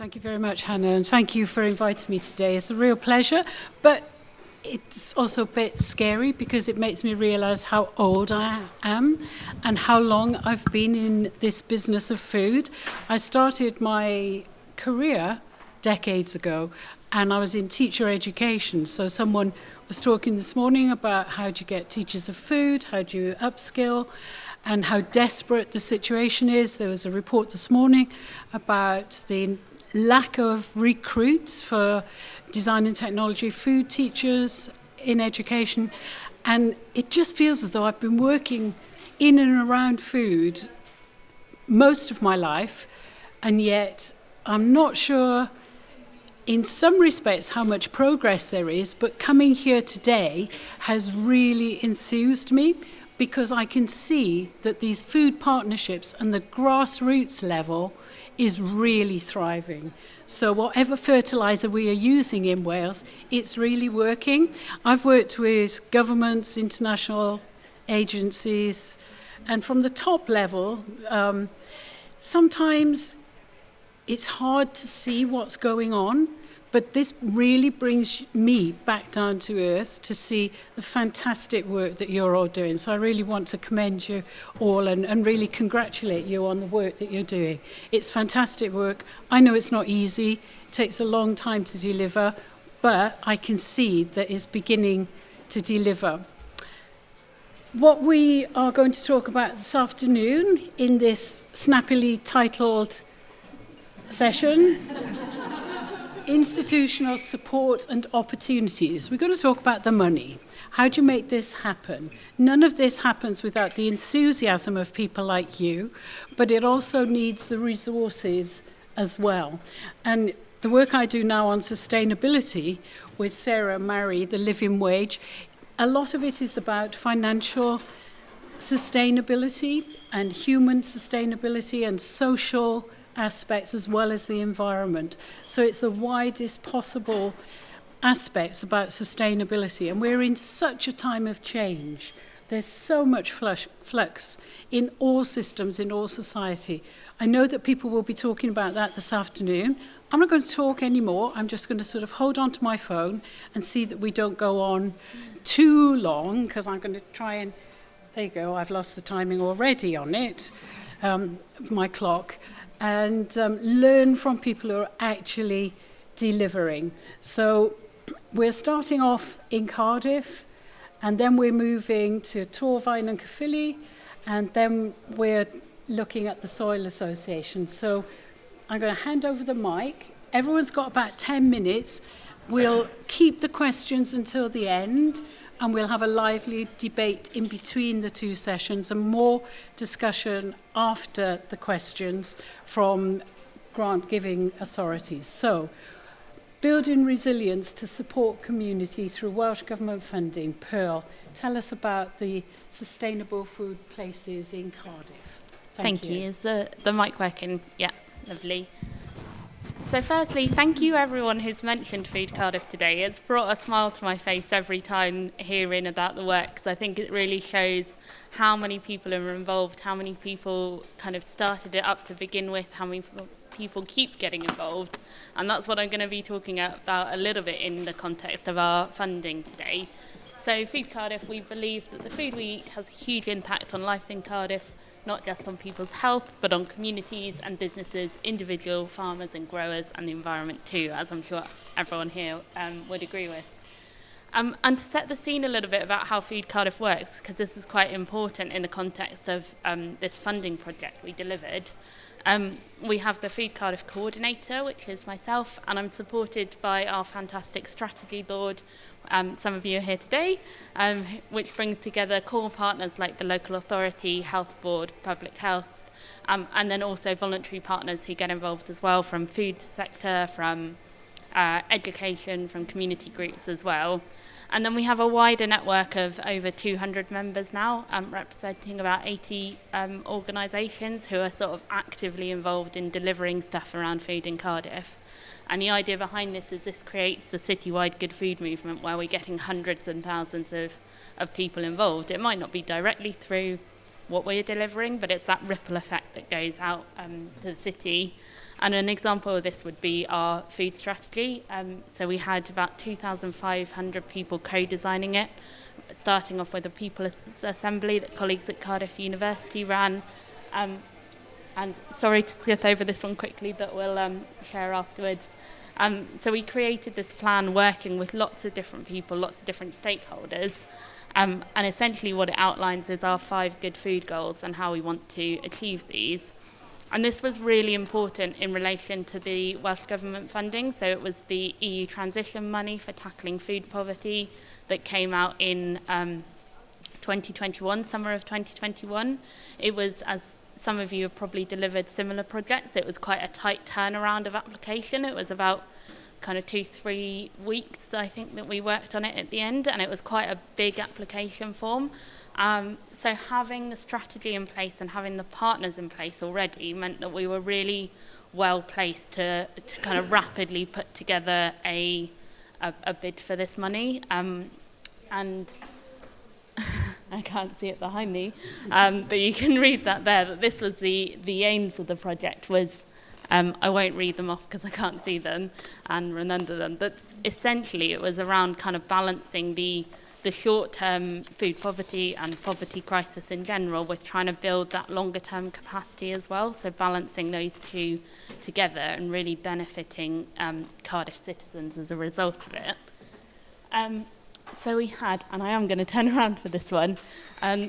Thank you very much, Hannah, and thank you for inviting me today. It's a real pleasure, but it's also a bit scary because it makes me realise how old I am and how long I've been in this business of food. I started my career decades ago, and I was in teacher education. So someone was talking this morning about how do you get teachers of food, how do you upskill, and how desperate the situation is. There was a report this morning about the lack of recruits for design and technology, food teachers in education. And it just feels as though I've been working in and around food most of my life, and yet I'm not sure in some respects how much progress there is, but coming here today has really enthused me because I can see that these food partnerships and the grassroots level is really thriving. So whatever fertiliser we are using in Wales, it's really working. I've worked with governments, international agencies, and from the top level, sometimes it's hard to see what's going on, but this really brings me back down to earth to see the fantastic work that you're all doing. So I really want to commend you all and really congratulate you on the work that you're doing. It's fantastic work. I know it's not easy. It takes a long time to deliver, but I can see that it's beginning to deliver. What we are going to talk about this afternoon in this snappily titled session institutional support and opportunities. We're going to talk about the money. How do you make this happen? None of this happens without the enthusiasm of people like you, but it also needs the resources as well. And the work I do now on sustainability with Sarah Murray, the living wage, a lot of it is about financial sustainability and human sustainability and social aspects as well as the environment. So it's the widest possible aspects about sustainability. And we're in such a time of change. There's so much flux in all systems, in all society. I know that people will be talking about that this afternoon. I'm not going to talk anymore. I'm just going to sort of hold on to my phone and see that we don't go on too long, because I'm going to try and, there you go, I've lost the timing already on it, my clock. And learn from people who are actually delivering. So we're starting off in Cardiff, and then we're moving to Torfaen and Caerphilly, and then we're looking at the Soil Association. So I'm going to hand over the mic. Everyone's got about 10 minutes. We'll keep the questions until the end, and we'll have a lively debate in between the two sessions and more discussion after the questions from grant-giving authorities. So, building resilience to support community through Welsh Government funding. Pearl, tell us about the sustainable food places in Cardiff. Thank you. Is the mic working? Yeah, lovely. So firstly, thank you everyone who's mentioned Food Cardiff today. It's brought a smile to my face every time hearing about the work, because I think it really shows how many people are involved, how many people kind of started it up to begin with, how many people keep getting involved. And that's what I'm going to be talking about a little bit in the context of our funding today. So Food Cardiff, we believe that the food we eat has a huge impact on life in Cardiff, not just on people's health, but on communities and businesses, individual farmers and growers, and the environment too, as I'm sure everyone here would agree with. And to set the scene a little bit about how Food Cardiff works, because this is quite important in the context of this funding project we delivered, we have the Food Cardiff coordinator, which is myself, and I'm supported by our fantastic strategy board. Some of you are here today, which brings together core partners like the local authority, health board, public health, and then also voluntary partners who get involved as well from food sector, from education, from community groups as well. And then we have a wider network of over 200 members now, representing about 80 organisations who are sort of actively involved in delivering stuff around food in Cardiff. And the idea behind this is this creates the citywide good food movement where we're getting hundreds and thousands of people involved. It might not be directly through what we're delivering, but it's that ripple effect that goes out to the city. And an example of this would be our food strategy. So we had about 2,500 people co-designing it, starting off with a People's Assembly that colleagues at Cardiff University ran. And sorry to skip over this one quickly, that we'll share afterwards. So we created this plan working with lots of different people, lots of different stakeholders. And essentially what it outlines is our 5 good food goals and how we want to achieve these. And this was really important in relation to the Welsh Government funding. So it was the EU transition money for tackling food poverty that came out in 2021, summer of 2021. It was, as some of you have probably delivered similar projects, it was quite a tight turnaround of application. It was about kind of 2-3 weeks, I think, that we worked on it at the end, and it was quite a big application form. So having the strategy in place and having the partners in place already meant that we were really well placed to kind of rapidly put together a bid for this money. And I can't see it behind me, but you can read that there, that this was the aims of the project was, I won't read them off because I can't see them and remember them, but essentially it was around kind of balancing the short-term food poverty and poverty crisis in general with trying to build that longer-term capacity as well, so balancing those two together and really benefiting Cardiff citizens as a result of it. So we had, and I am going to turn around for this one,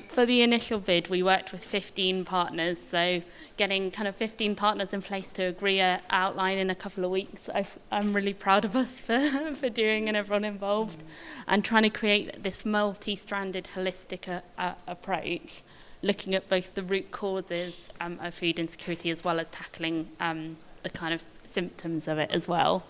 for the initial bid we worked with 15 partners, so getting kind of 15 partners in place to agree an outline in a couple of weeks. I'm really proud of us for doing, and everyone involved, and trying to create this multi-stranded holistic approach, looking at both the root causes of food insecurity as well as tackling the kind of symptoms of it as well.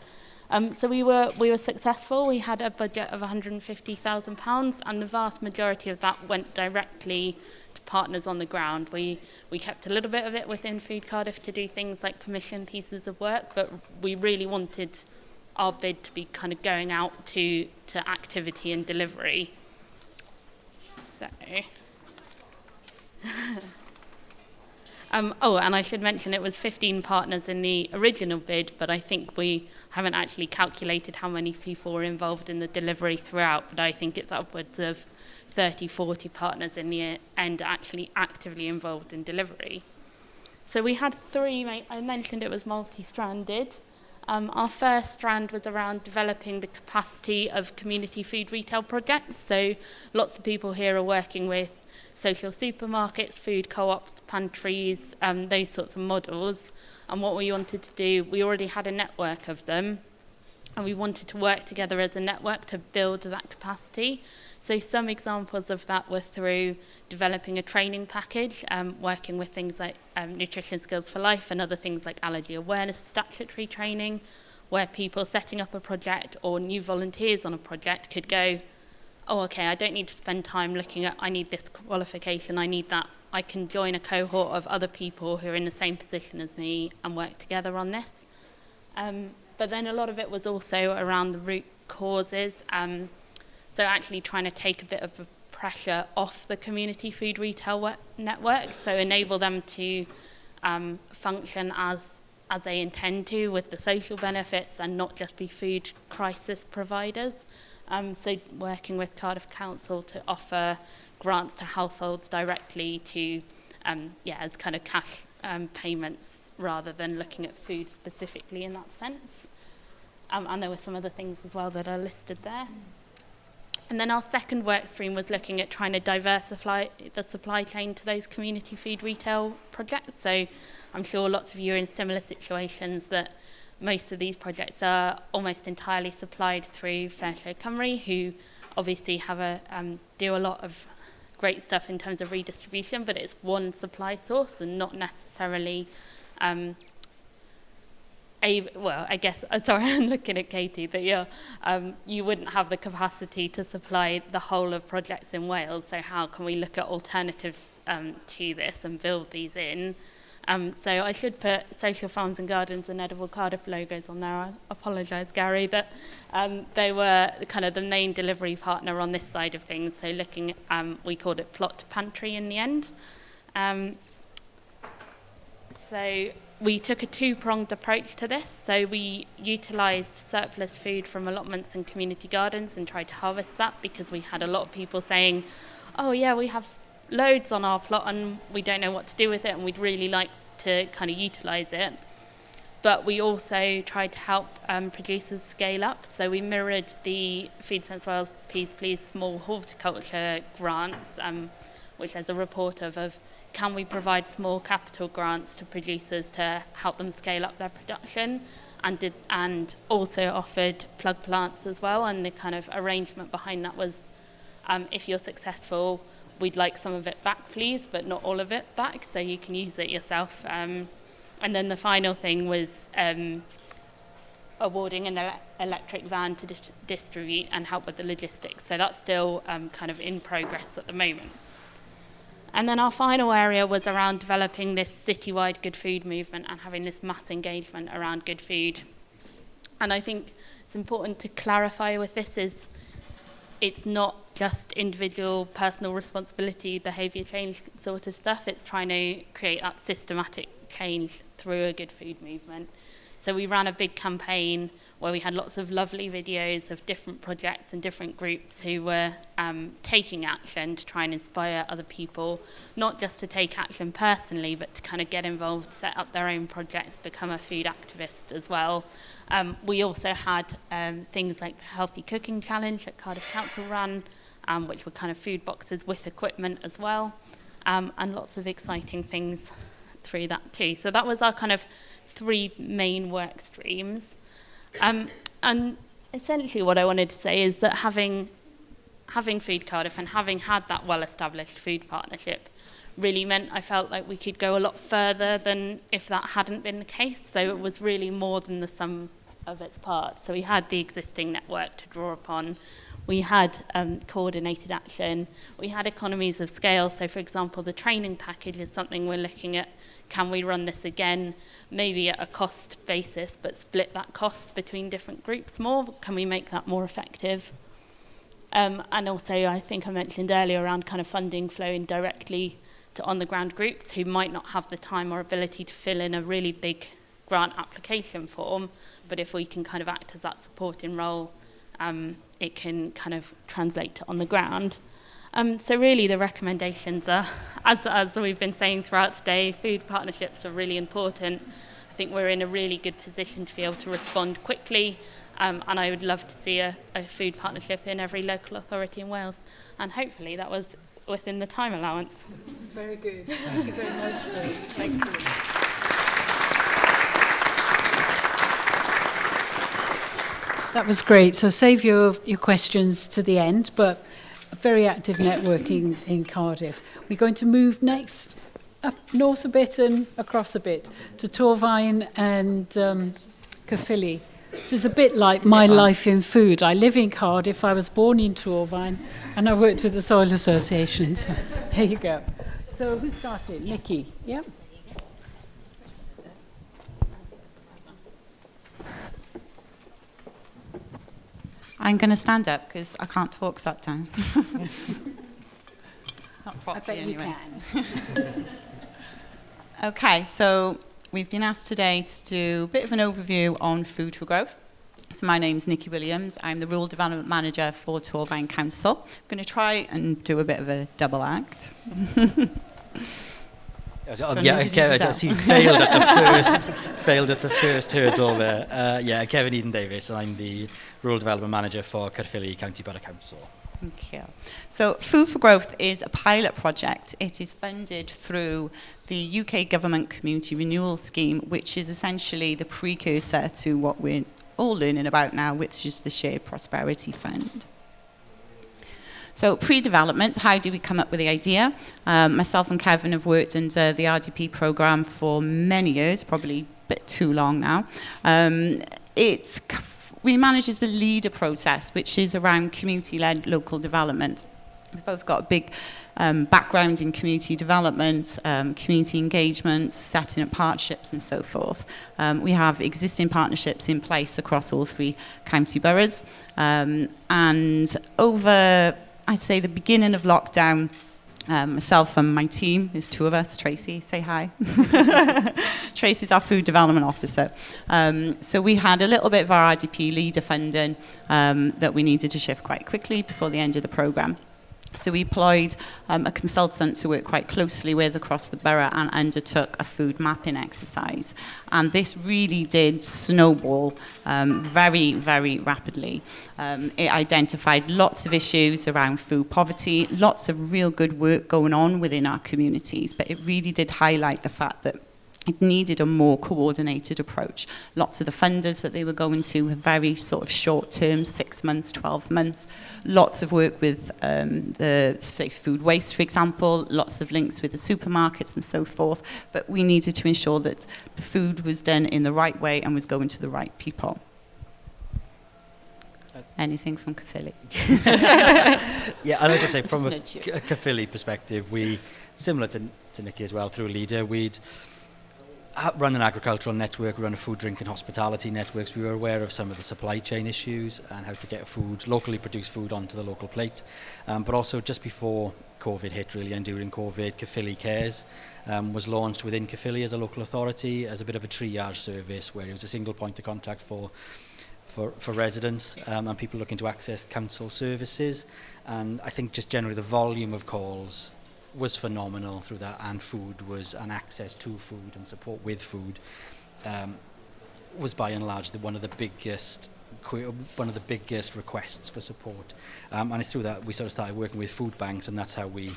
So we were successful. We had a budget of £150,000, and the vast majority of that went directly to partners on the ground. We kept a little bit of it within Food Cardiff to do things like commission pieces of work, but we really wanted our bid to be kind of going out to activity and delivery. So. Oh, and I should mention it was 15 partners in the original bid, but I think we haven't actually calculated how many people were involved in the delivery throughout, but I think it's upwards of 30, 40 partners in the end actually actively involved in delivery. So we had 3, I mentioned it was multi-stranded. Our first strand was around developing the capacity of community food retail projects. So lots of people here are working with social supermarkets, food co-ops, pantries, those sorts of models. And what we wanted to do, we already had a network of them, and we wanted to work together as a network to build that capacity. So some examples of that were through developing a training package, working with things like Nutrition Skills for Life and other things like allergy awareness, statutory training, where people setting up a project or new volunteers on a project could go, oh, okay, I don't need to spend time looking at, I need this qualification, I need that. I can join a cohort of other people who are in the same position as me and work together on this. But then a lot of it was also around the root causes. So actually trying to take a bit of the pressure off the community food retail network, so enable them to function as they intend to with the social benefits and not just be food crisis providers. So working with Cardiff Council to offer grants to households directly to, as kind of cash payments rather than looking at food specifically in that sense. And there were some other things as well that are listed there. And then our second work stream was looking at trying to diversify the supply chain to those community food retail projects. So I'm sure lots of you are in similar situations that most of these projects are almost entirely supplied through Fair Share Cymru, who obviously have do a lot of great stuff in terms of redistribution, but it's one supply source and not necessarily I guess, sorry, I'm looking at Katie, but you wouldn't have the capacity to supply the whole of projects in Wales, so how can we look at alternatives to this and build these in? So I should put Social Farms and Gardens and Edible Cardiff logos on there. I apologise, Gary, that they were kind of the main delivery partner on this side of things, so looking at, we called it Plot to Pantry in the end. So we took a two-pronged approach to this. So we utilised surplus food from allotments and community gardens and tried to harvest that, because we had a lot of people saying, oh yeah, we have loads on our plot and we don't know what to do with it and we'd really like to kind of utilise it. But we also tried to help producers scale up. So we mirrored the Food Sense Wales Peas Please small horticulture grants, which there's a report of can we provide small capital grants to producers to help them scale up their production, and also offered plug plants as well. And the kind of arrangement behind that was, if you're successful, we'd like some of it back, please, but not all of it back, so you can use it yourself. And then the final thing was awarding an electric van to distribute and help with the logistics. So that's still kind of in progress at the moment. And then our final area was around developing this citywide good food movement and having this mass engagement around good food. And I think it's important to clarify with this is it's not just individual personal responsibility, behaviour change sort of stuff. It's trying to create that systematic change through a good food movement. So we ran a big campaign where we had lots of lovely videos of different projects and different groups who were taking action to try and inspire other people, not just to take action personally, but to kind of get involved, set up their own projects, become a food activist as well. We also had things like the Healthy Cooking Challenge that Cardiff Council ran, which were kind of food boxes with equipment as well, and lots of exciting things through that too. So that was our kind of 3 main work streams. And essentially what I wanted to say is that having Food Cardiff and having had that well-established food partnership really meant I felt like we could go a lot further than if that hadn't been the case. So it was really more than the sum of its parts. So we had the existing network to draw upon. We had coordinated action. We had economies of scale. So, for example, the training package is something we're looking at. Can we run this again, maybe at a cost basis, but split that cost between different groups more? Can we make that more effective? And also, I think I mentioned earlier around kind of funding flowing directly to on-the-ground groups who might not have the time or ability to fill in a really big grant application form, but if we can kind of act as that supporting role, it can kind of translate to on the ground. So really the recommendations are, as we've been saying throughout today, food partnerships are really important. I think we're in a really good position to be able to respond quickly, and I would love to see a food partnership in every local authority in Wales, and hopefully that was within the time allowance. Very good. Thank you very much. Excellent. That was great. So save your questions to the end, but a very active networking in Cardiff. We're going to move next up north a bit and across a bit to Torfaen and Caerphilly. This is a bit like my life in food. I live in Cardiff, I was born in Torfaen, and I worked with the Soil Association. So there you go. So who started? Nikki, yeah? I'm going to stand up because I can't talk sat down. Not properly, anyway. You can. Okay, so we've been asked today to do a bit of an overview on food for growth. So my name's Nikki Williams. I'm the Rural Development Manager for Torfaen Council. I'm going to try and do a bit of a double act. I see you failed at the first hurdle there. Kevin Eadon Davis, and I'm the Rural Development Manager for Caerphilly County Borough Council. Thank you. So Food for Growth is a pilot project. It is funded through the UK Government Community Renewal Scheme, which is essentially the precursor to what we're all learning about now, which is the Shared Prosperity Fund. So pre-development, how do we come up with the idea? Myself and Kevin have worked under the RDP programme for many years, probably a bit too long now. We manage the leader process, which is around community-led local development. We've both got a big background in community development, community engagement, setting up partnerships and so forth. We have existing partnerships in place across all 3 county boroughs. And over, I'd say, the beginning of lockdown, Myself and my team, there's two of us. Tracy, say hi. Tracy's our food development officer. So we had a little bit of our RDP leader funding that we needed to shift quite quickly before the end of the programme. So we employed a consultant to work quite closely with across the borough and undertook a food mapping exercise. And this really did snowball very, very rapidly. It identified lots of issues around food poverty, lots of real good work going on within our communities, but it really did highlight the fact that it needed a more coordinated approach. Lots of the funders that they were going to were very sort of short term, 6 months, 12 months. Lots of work with the food waste, for example, lots of links with the supermarkets and so forth. But we needed to ensure that the food was done in the right way and was going to the right people. Anything from Caerphilly? Yeah, I would just say from a Caerphilly perspective, we, similar to Nikki as well, through a leader, we'd run an agricultural network, we run a food, drink and hospitality networks. We were aware of some of the supply chain issues and how to get food, locally produced food onto the local plate. But also just before COVID hit really and during COVID, Caerphilly Cares was launched within Caerphilly as a local authority as a bit of a triage service where it was a single point of contact for residents and people looking to access council services. And I think just generally the volume of calls was phenomenal through that, and food was, and access to food and support with food was by and large one of the biggest requests for support. And it's through that we sort of started working with food banks, and that's how we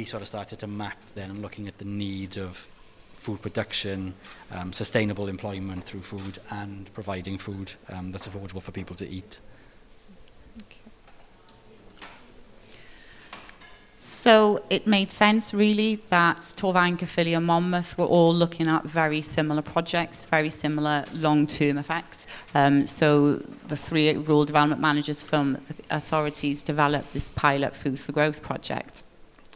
sort of started to map then and looking at the need of food production, sustainable employment through food, and providing food that's affordable for people to eat. So it made sense really that Torfaen, Caerphilly and Monmouth were all looking at very similar projects, very similar long-term effects. So the 3 rural development managers from the authorities developed this pilot Food for Growth project.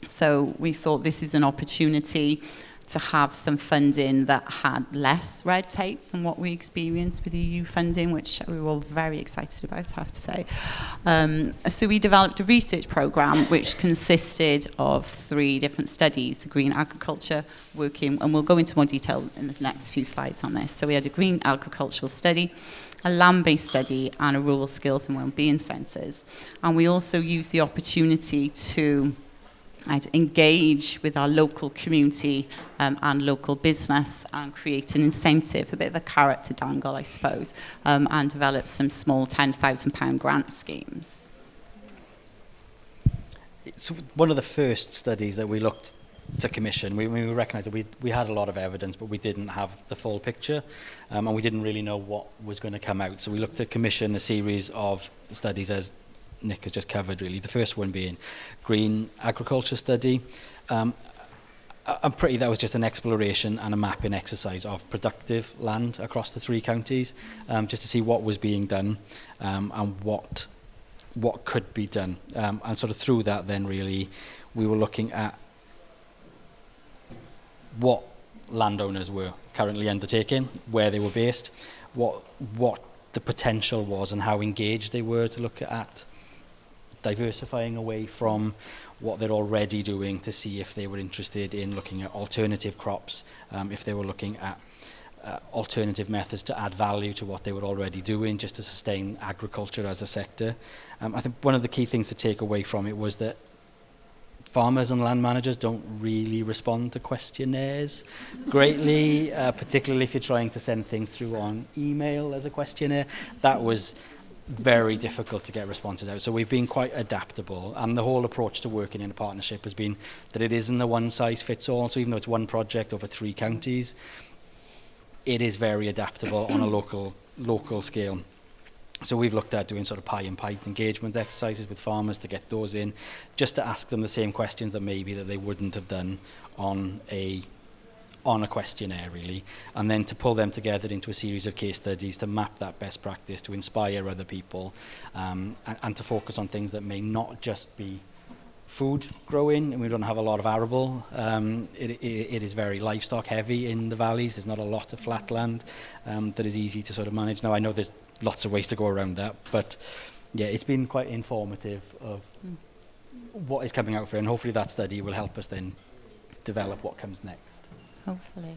So we thought this is an opportunity to have some funding that had less red tape than what we experienced with EU funding, which we were all very excited about, I have to say. So we developed a research programme which consisted of 3 different studies: green agriculture, working, and we'll go into more detail in the next few slides on this. So we had a green agricultural study, a land-based study, and a rural skills and wellbeing centres. And we also used the opportunity to engage with our local community and local business and create an incentive, a bit of a carrot to dangle, I suppose, and develop some small £10,000 grant schemes. It's one of the first studies that we looked to commission. We recognised that we had a lot of evidence, but we didn't have the full picture, and we didn't really know what was going to come out. So we looked to commission a series of studies, as Nick has just covered really. The first one being green agriculture study. That was just an exploration and a mapping exercise of productive land across the 3 counties, just to see what was being done and what could be done. And sort of through that then really we were looking at what landowners were currently undertaking, where they were based, what the potential was and how engaged they were to look at diversifying away from what they're already doing, to see if they were interested in looking at alternative crops, if they were looking at alternative methods to add value to what they were already doing, just to sustain agriculture as a sector. I think one of the key things to take away from it was that farmers and land managers don't really respond to questionnaires greatly, particularly if you're trying to send things through on email as a questionnaire. That was very difficult to get responses out. So we've been quite adaptable, and the whole approach to working in a partnership has been that it isn't a one-size-fits-all. So even though it's one project over 3 counties, it is very adaptable on a local scale. So we've looked at doing sort of pie and pint engagement exercises with farmers to get those in, just to ask them the same questions that maybe that they wouldn't have done on a questionnaire really, and then to pull them together into a series of case studies to map that best practice, to inspire other people, and to focus on things that may not just be food growing, and we don't have a lot of arable. It is very livestock heavy in the valleys. There's not a lot of flat land that is easy to sort of manage. Now I know there's lots of ways to go around that, but yeah, it's been quite informative of what is coming out for it, and hopefully that study will help us then develop what comes next. Hopefully.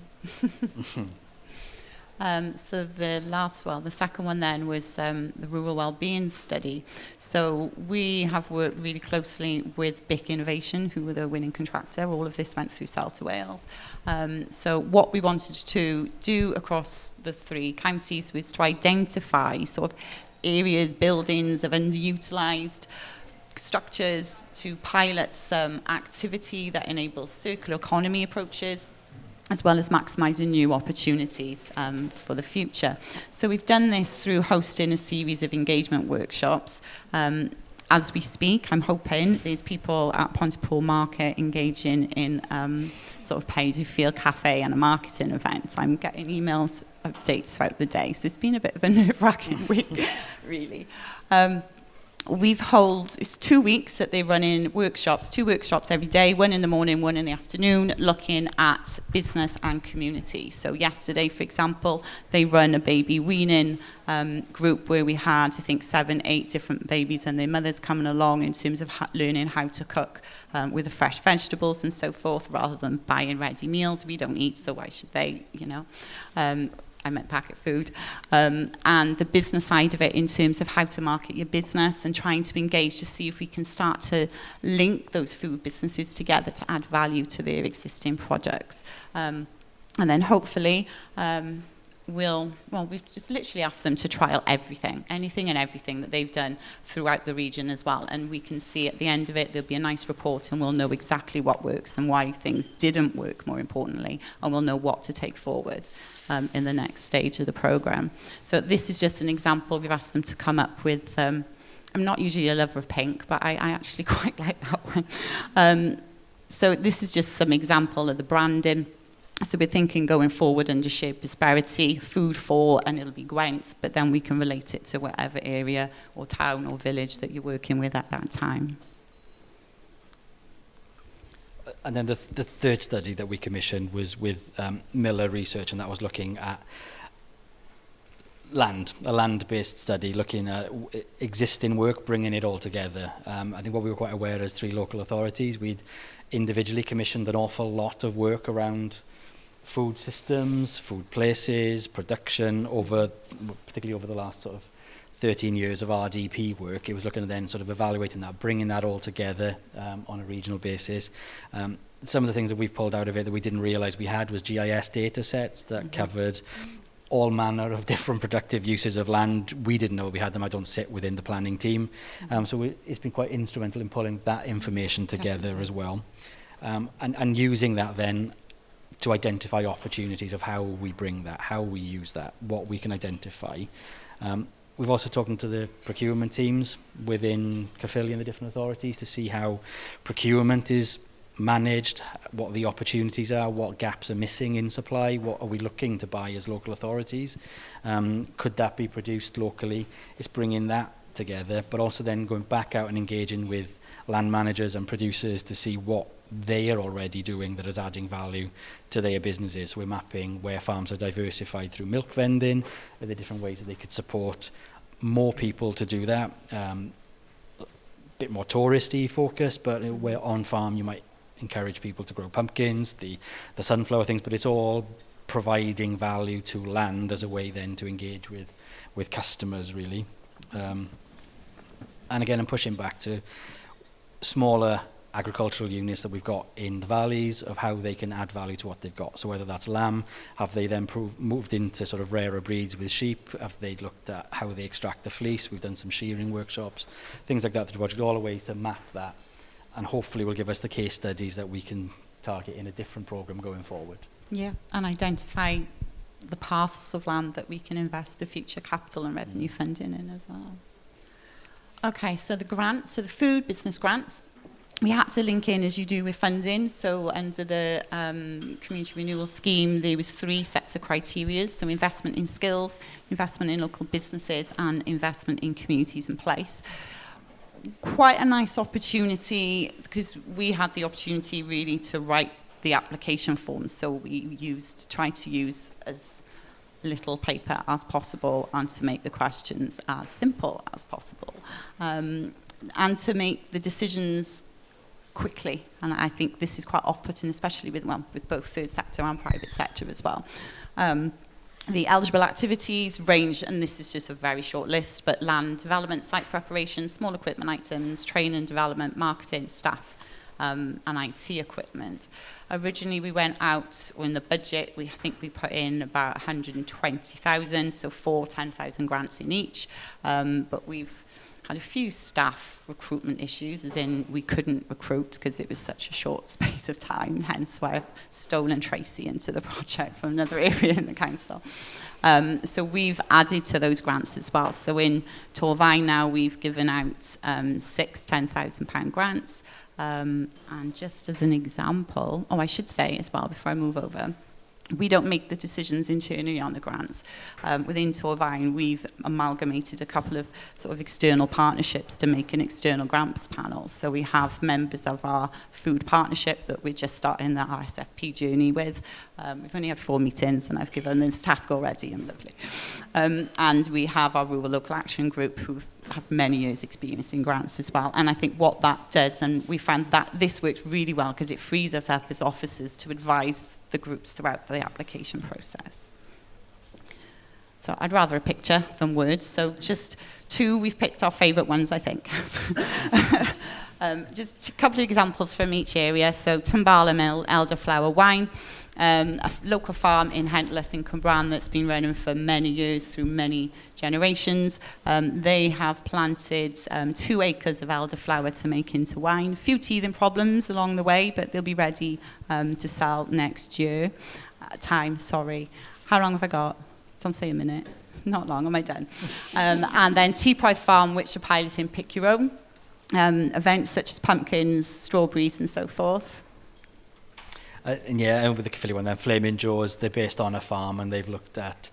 So the second one then was the rural wellbeing study. So we have worked really closely with BIC Innovation, who were the winning contractor. All of this went through Sel to Wales. So what we wanted to do across the 3 counties was to identify sort of areas, buildings of underutilised structures, to pilot some activity that enables circular economy approaches, as well as maximising new opportunities for the future. So we've done this through hosting a series of engagement workshops. As we speak, I'm hoping there's people at Pontypool Market engaging in sort of pay-as-you-feel cafe and a marketing event. I'm getting emails, updates throughout the day, so it's been a bit of a nerve-wracking week, really. It's 2 weeks that they run in workshops, 2 workshops every day, one in the morning, one in the afternoon, looking at business and community. So yesterday, for example, they run a baby weaning group where we had, I think, 7, 8 different babies and their mothers coming along in terms of learning how to cook with the fresh vegetables and so forth, rather than buying ready meals. We don't eat, so why should they, you know? I meant packet food, and the business side of it in terms of how to market your business and trying to engage to see if we can start to link those food businesses together to add value to their existing products. And then hopefully we've just literally asked them to trial anything and everything that they've done throughout the region as well. And we can see at the end of it, there'll be a nice report and we'll know exactly what works and why things didn't work, more importantly, and we'll know what to take forward in the next stage of the programme. So this is just an example. We've asked them to come up with, I'm not usually a lover of pink, but I actually quite like that one. So this is just some example of the branding. So we're thinking going forward under shared prosperity, food for, and it'll be Gwent, but then we can relate it to whatever area or town or village that you're working with at that time. And then the third study that we commissioned was with Miller Research, and that was looking at a land-based study, looking at existing work, bringing it all together. I think what we were quite aware as 3 local authorities, we'd individually commissioned an awful lot of work around food systems, food places, production, particularly over the last sort of 13 years of RDP work. It was looking at then sort of evaluating that, bringing that all together on a regional basis. Some of the things that we've pulled out of it that we didn't realise we had was GIS data sets that covered all manner of different productive uses of land. We didn't know we had them. I don't sit within the planning team. So it's been quite instrumental in pulling that information together as well. And using that then to identify opportunities of how we bring that, how we use that, what we can identify. We've also talked to the procurement teams within Caerphilly and the different authorities to see how procurement is managed, what the opportunities are, what gaps are missing in supply, what are we looking to buy as local authorities. Could that be produced locally? It's bringing that together, but also then going back out and engaging with land managers and producers to see what they are already doing that is adding value to their businesses. So we're mapping where farms are diversified through milk vending, are there different ways that they could support more people to do that. A bit more touristy focused, but where on farm you might encourage people to grow pumpkins, the sunflower things, but it's all providing value to land as a way then to engage with customers really. And again, I'm pushing back to smaller agricultural units that we've got in the valleys of how they can add value to what they've got. So whether that's lamb, have they then moved into sort of rarer breeds with sheep? Have they looked at how they extract the fleece? We've done some shearing workshops, things like that through the project, all the ways to map that, and hopefully will give us the case studies that we can target in a different programme going forward. Yeah, and identify the parcels of land that we can invest the future capital and revenue funding in as well. Okay, so the grants, so the food business grants, we had to link in as you do with funding. So under the community renewal scheme, there was 3 sets of criteria. So investment in skills, investment in local businesses, and investment in communities and place. Quite a nice opportunity because we had the opportunity really to write the application forms. So we tried to use as little paper as possible and to make the questions as simple as possible. and to make the decisions quickly. And I think this is quite off-putting, especially with both third sector and private sector as well. The eligible activities range, and this is just a very short list, but land development, site preparation, small equipment items, training and development, marketing, staff, and IT equipment. Originally, we went out in the budget. I think we put in about 120,000, so 10,000 grants in each. But we've had a few staff recruitment issues, as in we couldn't recruit because it was such a short space of time, hence why I've stolen Tracy into the project from another area in the council. So we've added to those grants as well. So in Torfaen now, we've given out 6 £10,000 grants. And just as an example, I should say as well before I move over, we don't make the decisions internally on the grants. Within Torfaen, we've amalgamated a couple of sort of external partnerships to make an external grants panel. So we have members of our food partnership that we're just starting the RSFP journey with. We've only had 4 meetings and I've given this task already, and lovely. And we have our Rural Local Action Group who have many years experience in grants as well. And I think what that does, and we found that this works really well because it frees us up as officers to advise the groups throughout the application process. So I'd rather a picture than words. So just 2, we've picked our favourite ones, I think. Just a couple of examples from each area. So Tumbala Mill, elderflower wine, a local farm in Hentless in Cymru that's been running for many years through many generations. They have planted 2 acres of elderflower to make into wine. A few teething problems along the way, but they'll be ready to sell next year. How long have I got? Don't say a minute. Not long, am I done? And then Teapoy Farm, which are piloting Pick Your Own. Events such as pumpkins, strawberries and so forth. And with the Caerphilly one then, Flaming Joe's, they're based on a farm and they've looked at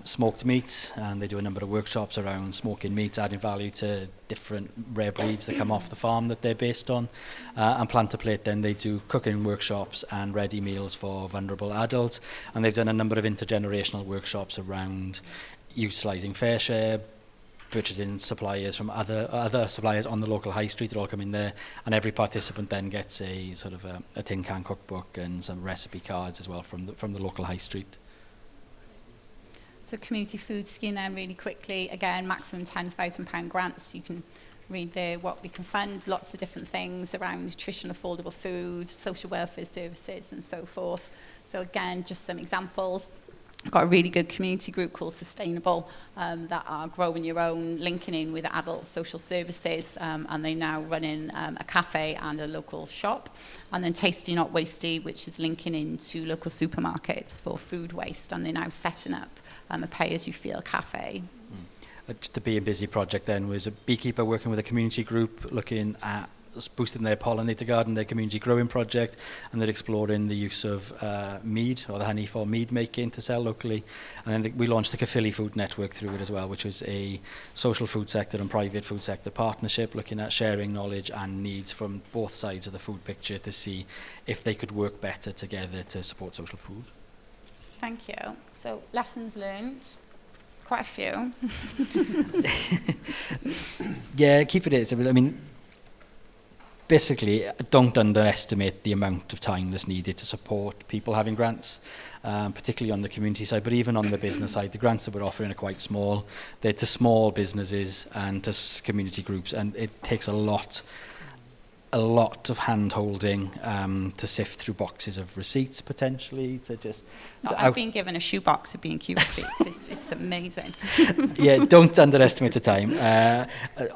smoked meat, and they do a number of workshops around smoking meat, adding value to different rare breeds that come off the farm that they're based on. And Plant to Plate, then they do cooking workshops and ready meals for vulnerable adults, and they've done a number of intergenerational workshops around utilising fair share, purchasing suppliers from other suppliers on the local high street. They're all coming there, and every participant then gets a sort of a tin can cookbook and some recipe cards as well from the local high street. So community food scheme then really quickly, again, maximum £10,000 grants. You can read there what we can fund, lots of different things around nutrition, affordable food, social welfare services and so forth. So again, just some examples. I've got a really good community group called Sustainable that are growing your own, linking in with adult social services, and they're now running a cafe and a local shop. And then Tasty Not Wasty, which is linking into local supermarkets for food waste, and they're now setting up a pay-as-you-feel cafe. The Being Busy project then was a beekeeper working with a community group looking at boosting their pollinator garden, their community growing project, and they're exploring the use of mead, or the honey for mead making to sell locally. And then we launched the Caerphilly Food Network through it as well, which was a social food sector and private food sector partnership looking at sharing knowledge and needs from both sides of the food picture to see if they could work better together to support social food. Thank you. So lessons learned, quite a few. Yeah, keep it simple. I mean, basically, don't underestimate the amount of time that's needed to support people having grants, particularly on the community side, but even on the business side. The grants that we're offering are quite small. They're to small businesses and to community groups, and it takes a lot of hand-holding to sift through boxes of receipts, potentially, to just... I've been given a shoebox of B&Q receipts. It's amazing. Yeah, don't underestimate the time.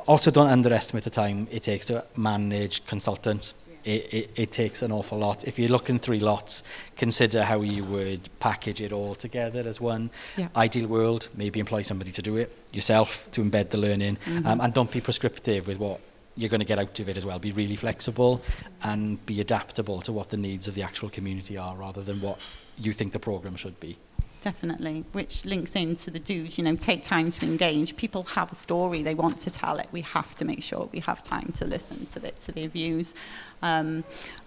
Also, don't underestimate the time it takes to manage consultants. It takes an awful lot. If you're looking 3 lots, consider how you would package it all together as one. Yeah. Ideal world, maybe employ somebody to do it yourself, to embed the learning, and don't be prescriptive with what you're going to get out of it as well. Be really flexible and be adaptable to what the needs of the actual community are, rather than what you think the programme should be. Definitely, which links into the do's, take time to engage. People have a story, they want to tell it. We have to make sure we have time to listen to their views.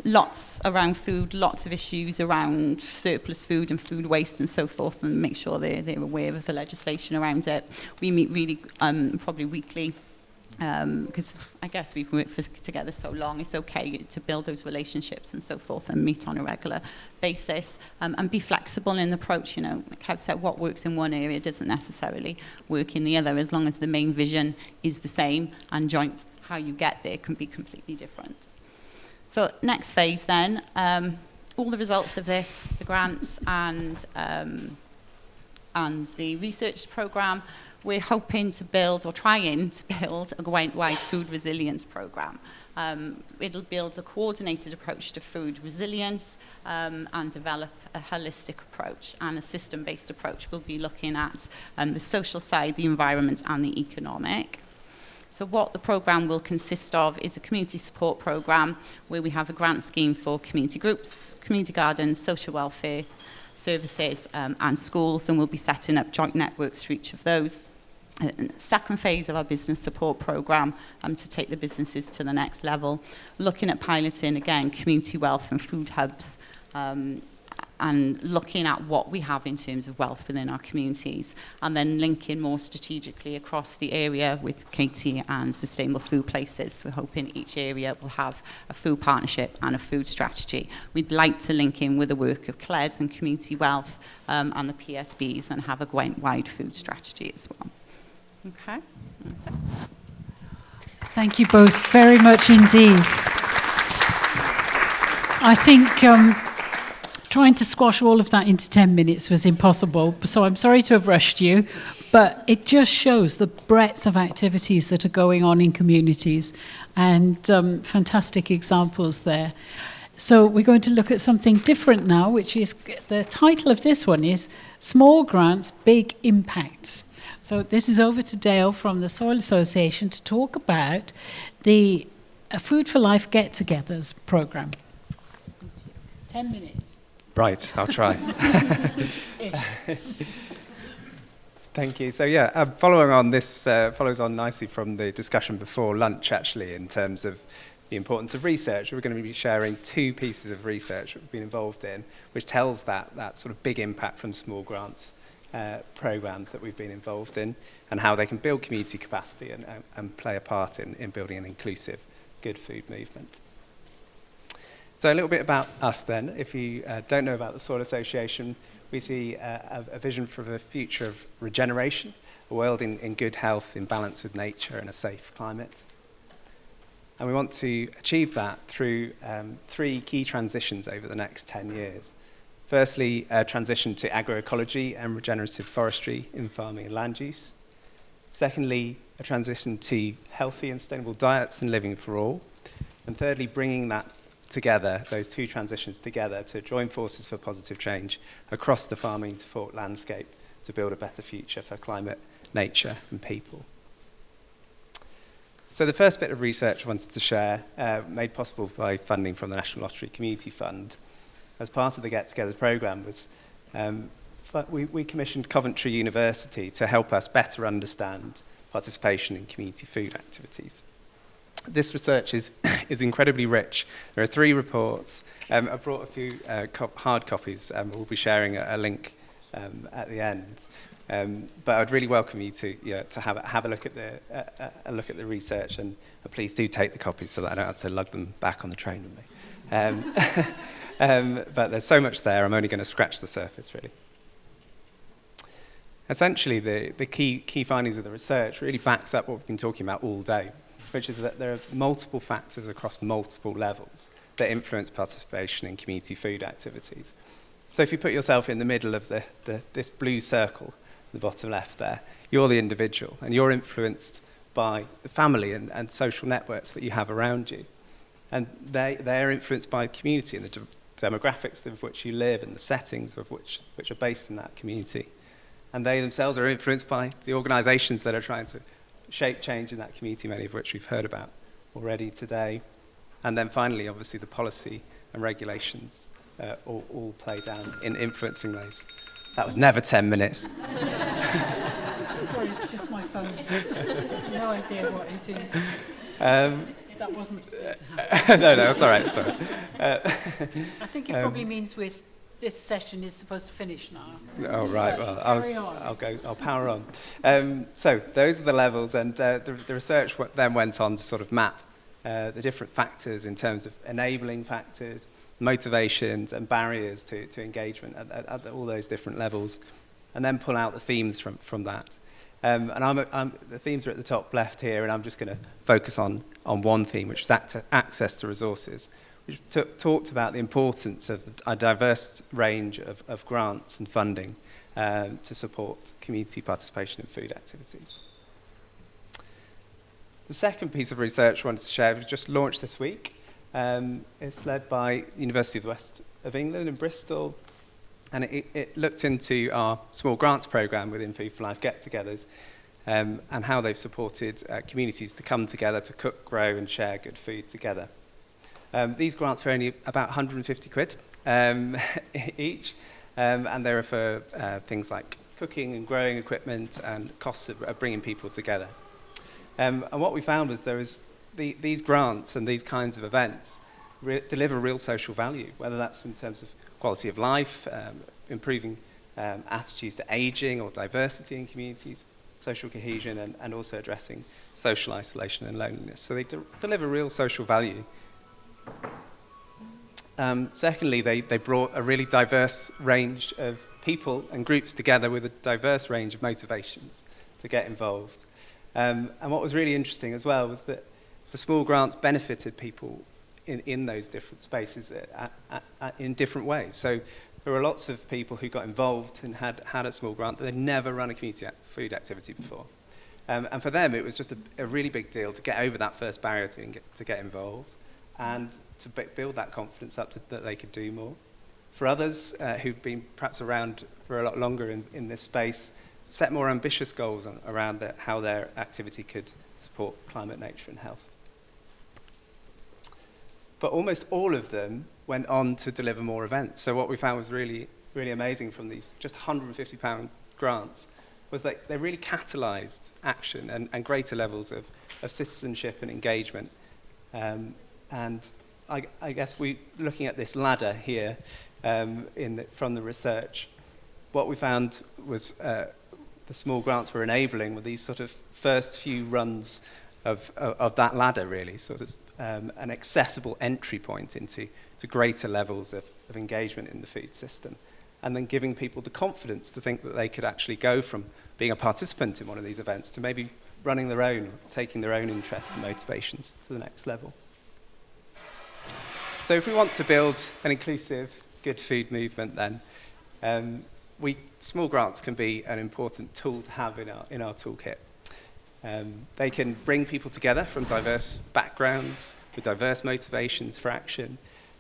Lots around food, lots of issues around surplus food and food waste and so forth, and make sure they're aware of the legislation around it. We meet really probably weekly because I guess we've worked together so long, it's okay to build those relationships and so forth and meet on a regular basis, and be flexible in the approach. You know, like I've said, what works in one area doesn't necessarily work in the other, as long as the main vision is the same and joint how you get there can be completely different. So next phase then, all the results of this, the grants and the research programme, we're hoping to build, or trying to build, a Gwent-wide food resilience programme. It'll build a coordinated approach to food resilience and develop a holistic approach and a system-based approach. We'll be looking at the social side, the environment and the economic. So what the programme will consist of is a community support programme where we have a grant scheme for community groups, community gardens, social welfare services and schools, and we'll be setting up joint networks for each of those. Second phase of our business support programme to take the businesses to the next level, looking at piloting, again, community wealth and food hubs, and looking at what we have in terms of wealth within our communities, and then linking more strategically across the area with Katie and Sustainable Food Places. We're hoping each area will have a food partnership and a food strategy. We'd like to link in with the work of CLEDs and Community Wealth and the PSBs and have a Gwent-wide food strategy as well. Okay. That's it. Thank you both very much indeed. I think trying to squash all of that into 10 minutes was impossible, so I'm sorry to have rushed you, but it just shows the breadth of activities that are going on in communities, and fantastic examples there. So we're going to look at something different now, which is, the title of this one is Small Grants, Big Impacts. So this is over to Dale from the Soil Association to talk about the Food for Life Get-Togethers programme. 10 minutes. Right, I'll try. Thank you. So yeah, following on, this follows on nicely from the discussion before lunch, actually, in terms of the importance of research. We're going to be sharing 2 pieces of research we've been involved in, which tells that sort of big impact from small grants programs that we've been involved in, and how they can build community capacity and play a part in building an inclusive, good food movement. So a little bit about us then. If you don't know about the Soil Association, we see a vision for the future of regeneration, a world in good health, in balance with nature and a safe climate. And we want to achieve that through 3 key transitions over the next 10 years. Firstly, a transition to agroecology and regenerative forestry in farming and land use. Secondly, a transition to healthy and sustainable diets and living for all. And thirdly, bringing that together, those 2 transitions together, to join forces for positive change across the farming to fork landscape to build a better future for climate, nature and people. So the first bit of research I wanted to share, made possible by funding from the National Lottery Community Fund, as part of the Get Together programme, was we commissioned Coventry University to help us better understand participation in community food activities. This research is incredibly rich. There are 3 reports. I've brought a few hard copies. We'll be sharing a link at the end. But I'd really welcome you to have a look at the research, and please do take the copies so that I don't have to lug them back on the train with me. But there's so much there. I'm only going to scratch the surface, really. Essentially, the key findings of the research really backs up what we've been talking about all day, which is that there are multiple factors across multiple levels that influence participation in community food activities. So if you put yourself in the middle of this blue circle, the bottom left there, you're the individual, and you're influenced by the family and social networks that you have around you. And they're influenced by community and the demographics of which you live and the settings of which are based in that community. And they themselves are influenced by the organisations that are trying to shape change in that community, many of which we've heard about already today. And then finally, obviously, the policy and regulations all play down in influencing those. That was never 10 minutes. Sorry, it's just my phone. No idea what it is. That wasn't supposed to happen. No, it's all right. I think it probably means we're this session is supposed to finish now. Oh, right. Well, I'll power on. So those are the levels, and the research then went on to sort of map the different factors in terms of enabling factors, motivations and barriers to engagement at all those different levels, and then pull out the themes from that. And the themes are at the top left here, and I'm just going to focus on one theme, which is access to resources, which talked about the importance of a diverse range of grants and funding to support community participation in food activities. The second piece of research I wanted to share was just launched this week. It's led by University of the West of England in Bristol, and it looked into our small grants programme within Food for Life get-togethers and how they've supported communities to come together to cook, grow and share good food together. These grants are only about 150 quid each, and they're for things like cooking and growing equipment and costs of bringing people together. And what we found was these grants and these kinds of events deliver real social value, whether that's in terms of quality of life, improving attitudes to ageing or diversity in communities, social cohesion, and also addressing social isolation and loneliness. So they deliver real social value. Secondly, they brought a really diverse range of people and groups together with a diverse range of motivations to get involved. And what was really interesting as well was that the small grants benefited people in those different spaces in different ways. So there were lots of people who got involved and had a small grant, but they'd never run a community food activity before. And for them, it was just a really big deal to get over that first barrier to get involved and to build that confidence up that they could do more. For others who've been perhaps around for a lot longer in this space, set more ambitious goals around how their activity could support climate, nature and health. But almost all of them went on to deliver more events. So what we found was really, really amazing from these just £150 grants was that they really catalysed action and greater levels of citizenship and engagement. And I guess looking at this ladder here from the research, what we found was the small grants were enabling with these sort of first few runs of that ladder, really, sort of an accessible entry point into greater levels of engagement in the food system, and then giving people the confidence to think that they could actually go from being a participant in one of these events to maybe running their own, taking their own interests and motivations to the next level. So if we want to build an inclusive, good food movement, then small grants can be an important tool to have in our toolkit. They can bring people together from diverse backgrounds, with diverse motivations for action.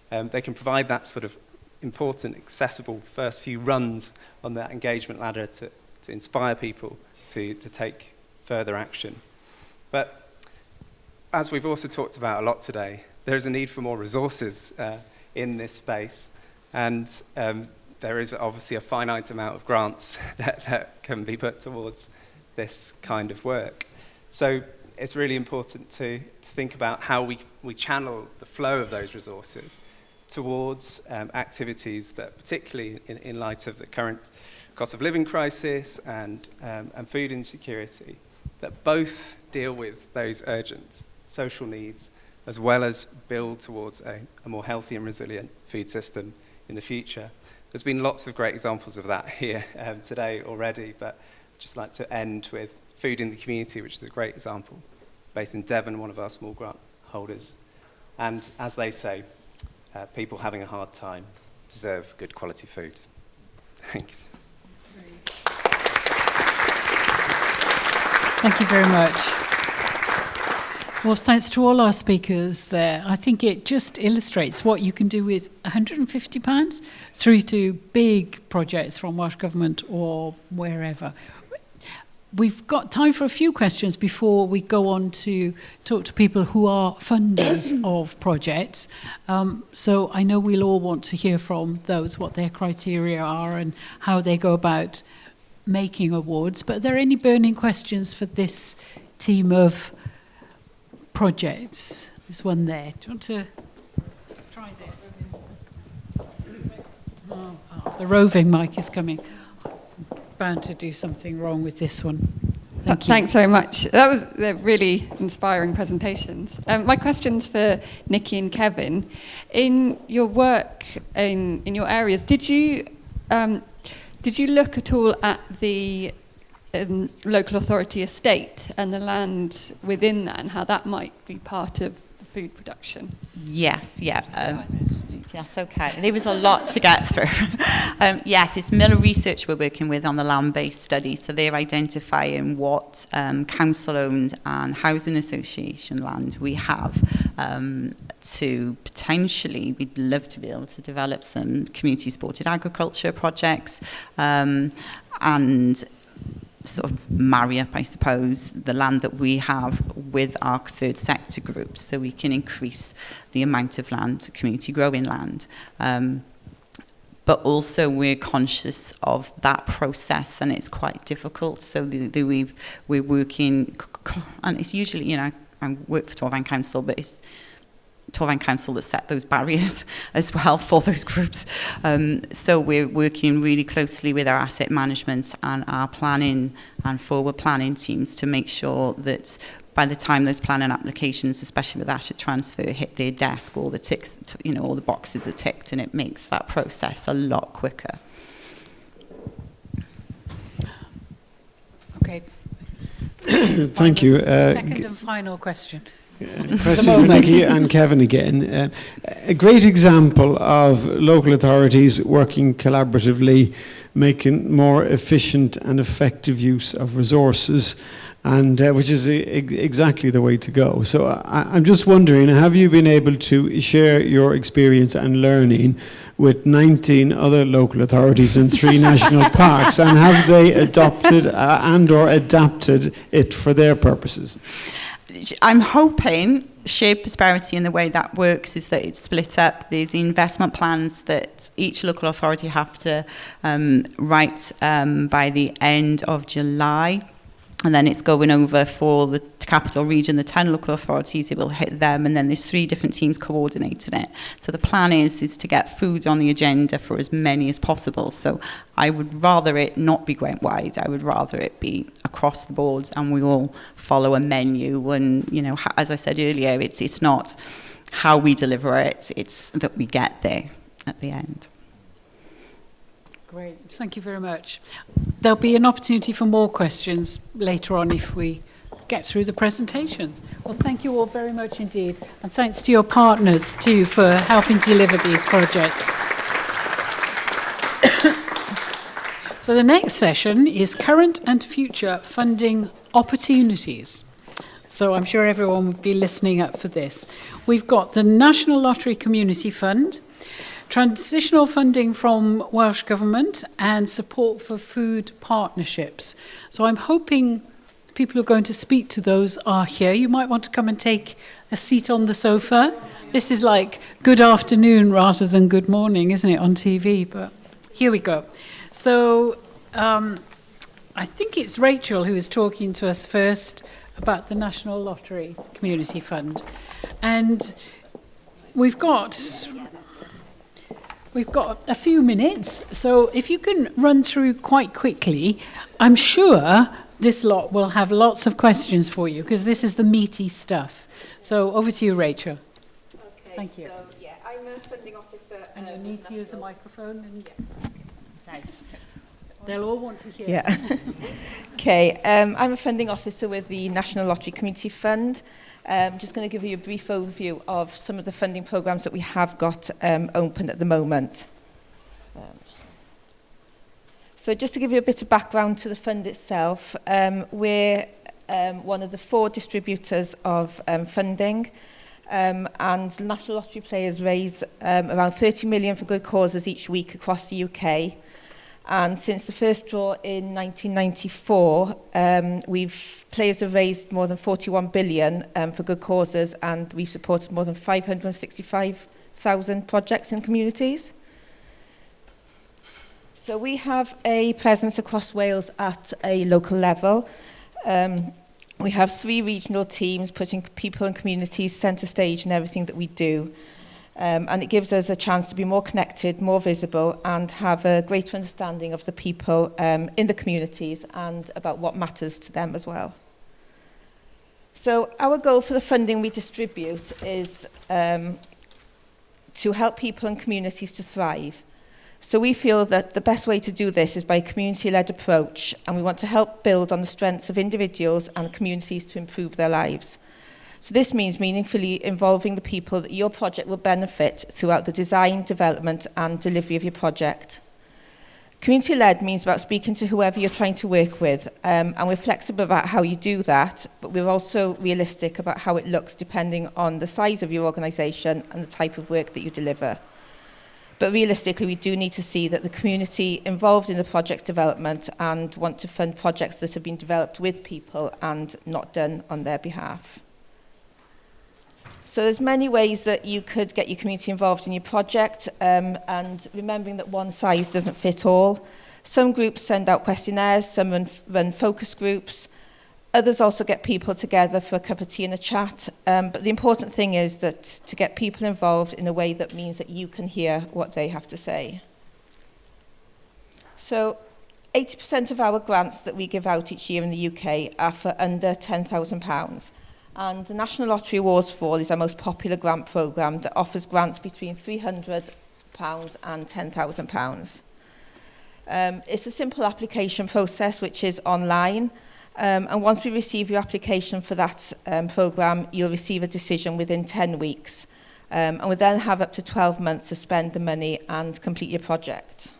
They can provide that sort of important, accessible first few runs on that engagement ladder to inspire people to take further action. But as we've also talked about a lot today, there's a need for more resources in this space, and there is obviously a finite amount of grants that can be put towards this kind of work. So it's really important to think about how we channel the flow of those resources towards activities that, particularly in light of the current cost of living crisis and food insecurity, that both deal with those urgent social needs as well as build towards a more healthy and resilient food system in the future. There's been lots of great examples of that here today already, but I'd just like to end with Food in the Community, which is a great example, based in Devon, one of our small grant holders. And as they say, people having a hard time deserve good quality food. Thanks. Thank you very much. Well, thanks to all our speakers there. I think it just illustrates what you can do with £150 through to big projects from Welsh Government or wherever. We've got time for a few questions before we go on to talk to people who are funders of projects. So I know we'll all want to hear from those what their criteria are and how they go about making awards. But are there any burning questions for this team of projects? There's one there. Do you want to try this? The roving mic is coming. Bound to do something wrong with this one. Thank you. Thanks very much. That was really inspiring presentations. My question's for Nikki and Kevin. In your work in your areas, did you look at all at the local authority estate and the land within that, and how that might be part of the food production? Yes, yeah. Yes, okay. There was a lot to get through. Yes, it's Miller Research we're working with on the land-based study. So they're identifying what council-owned and housing association land we have to potentially, we'd love to be able to develop some community-supported agriculture projects and sort of marry up, I suppose, the land that we have with our third sector groups, so we can increase the amount of land, community growing land. But also we're conscious of that process, and it's quite difficult. So we're working, and it's usually, you know, I work for Torfaen Council, but it's Torfaen Council that set those barriers as well for those groups. So we're working really closely with our asset management and our planning and forward planning teams to make sure that by the time those planning applications, especially with asset transfer, hit their desk, all the ticks, you know, all the boxes are ticked, and it makes that process a lot quicker. Okay. Thank you. Second and final question. Question for Nikki and Kevin again. A great example of local authorities working collaboratively, making more efficient and effective use of resources, and which is exactly the way to go. So I'm just wondering, have you been able to share your experience and learning with 19 other local authorities and 3 national parks, and have they adopted and or adapted it for their purposes? I'm hoping shared prosperity in the way that works is that it's split up. There's investment plans that each local authority have to write by the end of July. And then it's going over for the capital region, the 10 local authorities, it will hit them, and then there's 3 different teams coordinating it. So the plan is to get food on the agenda for as many as possible. So I would rather it not be Gwent wide, I would rather it be across the board and we all follow a menu. And, you know, as I said earlier, it's not how we deliver it, it's that we get there at the end. Great, thank you very much. There'll be an opportunity for more questions later on if we get through the presentations. Well, thank you all very much indeed, and thanks to your partners too for helping deliver these projects. So the next session is current and future funding opportunities. So I'm sure everyone will be listening up for this. We've got the National Lottery Community Fund, transitional funding from Welsh Government, and support for food partnerships. So I'm hoping people who are going to speak to those are here. You might want to come and take a seat on the sofa. This is like good afternoon rather than good morning, isn't it, on TV? But here we go. So I think it's Rachel who is talking to us first about the National Lottery Community Fund. And we've got a few minutes, so if you can run through quite quickly, I'm sure this lot will have lots of questions for you, because this is the meaty stuff. So over to you, Rachel. Okay, thank you. So, yeah, I'm a funding officer. And you need to use a microphone. And they'll all want to hear. Yeah. Okay, I'm a funding officer with the National Lottery Community Fund. I'm just going to give you a brief overview of some of the funding programs that we have got open at the moment. So just to give you a bit of background to the fund itself, we're one of the 4 distributors of funding, and National Lottery players raise around 30 million for good causes each week across the UK. And since the first draw in 1994, players have raised more than 41 billion for good causes, and we've supported more than 565,000 projects in communities. So we have a presence across Wales at a local level. We have 3 regional teams putting people and communities centre stage in everything that we do. And it gives us a chance to be more connected, more visible, and have a greater understanding of the people in the communities and about what matters to them as well. So our goal for the funding we distribute is to help people and communities to thrive. So we feel that the best way to do this is by a community-led approach, and we want to help build on the strengths of individuals and communities to improve their lives. So this means meaningfully involving the people that your project will benefit throughout the design, development and delivery of your project. Community-led means about speaking to whoever you're trying to work with, and we're flexible about how you do that, but we're also realistic about how it looks depending on the size of your organisation and the type of work that you deliver. But realistically, we do need to see that the community involved in the project's development and want to fund projects that have been developed with people and not done on their behalf. So there's many ways that you could get your community involved in your project, and remembering that one size doesn't fit all. Some groups send out questionnaires, some run focus groups. Others also get people together for a cup of tea and a chat. But the important thing is that to get people involved in a way that means that you can hear what they have to say. So 80% of our grants that we give out each year in the UK are for under £10,000. And the National Lottery Awards Fall is our most popular grant programme that offers grants between £300 and £10,000. It's a simple application process which is online, and once we receive your application for that programme, you'll receive a decision within 10 weeks, and we'll then have up to 12 months to spend the money and complete your project.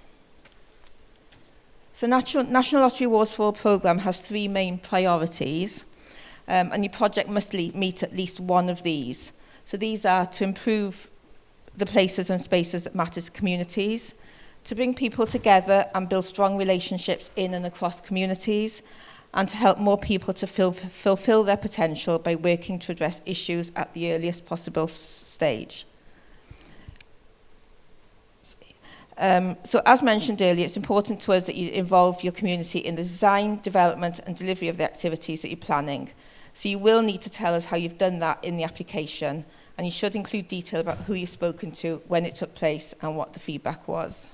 So National Lottery Awards Fall programme has 3 main priorities. And your project must meet at least one of these. So these are to improve the places and spaces that matter to communities, to bring people together and build strong relationships in and across communities, and to help more people to fulfill their potential by working to address issues at the earliest possible stage. So as mentioned earlier, it's important to us that you involve your community in the design, development and delivery of the activities that you're planning. So you will need to tell us how you've done that in the application, and you should include detail about who you've spoken to, when it took place and what the feedback was.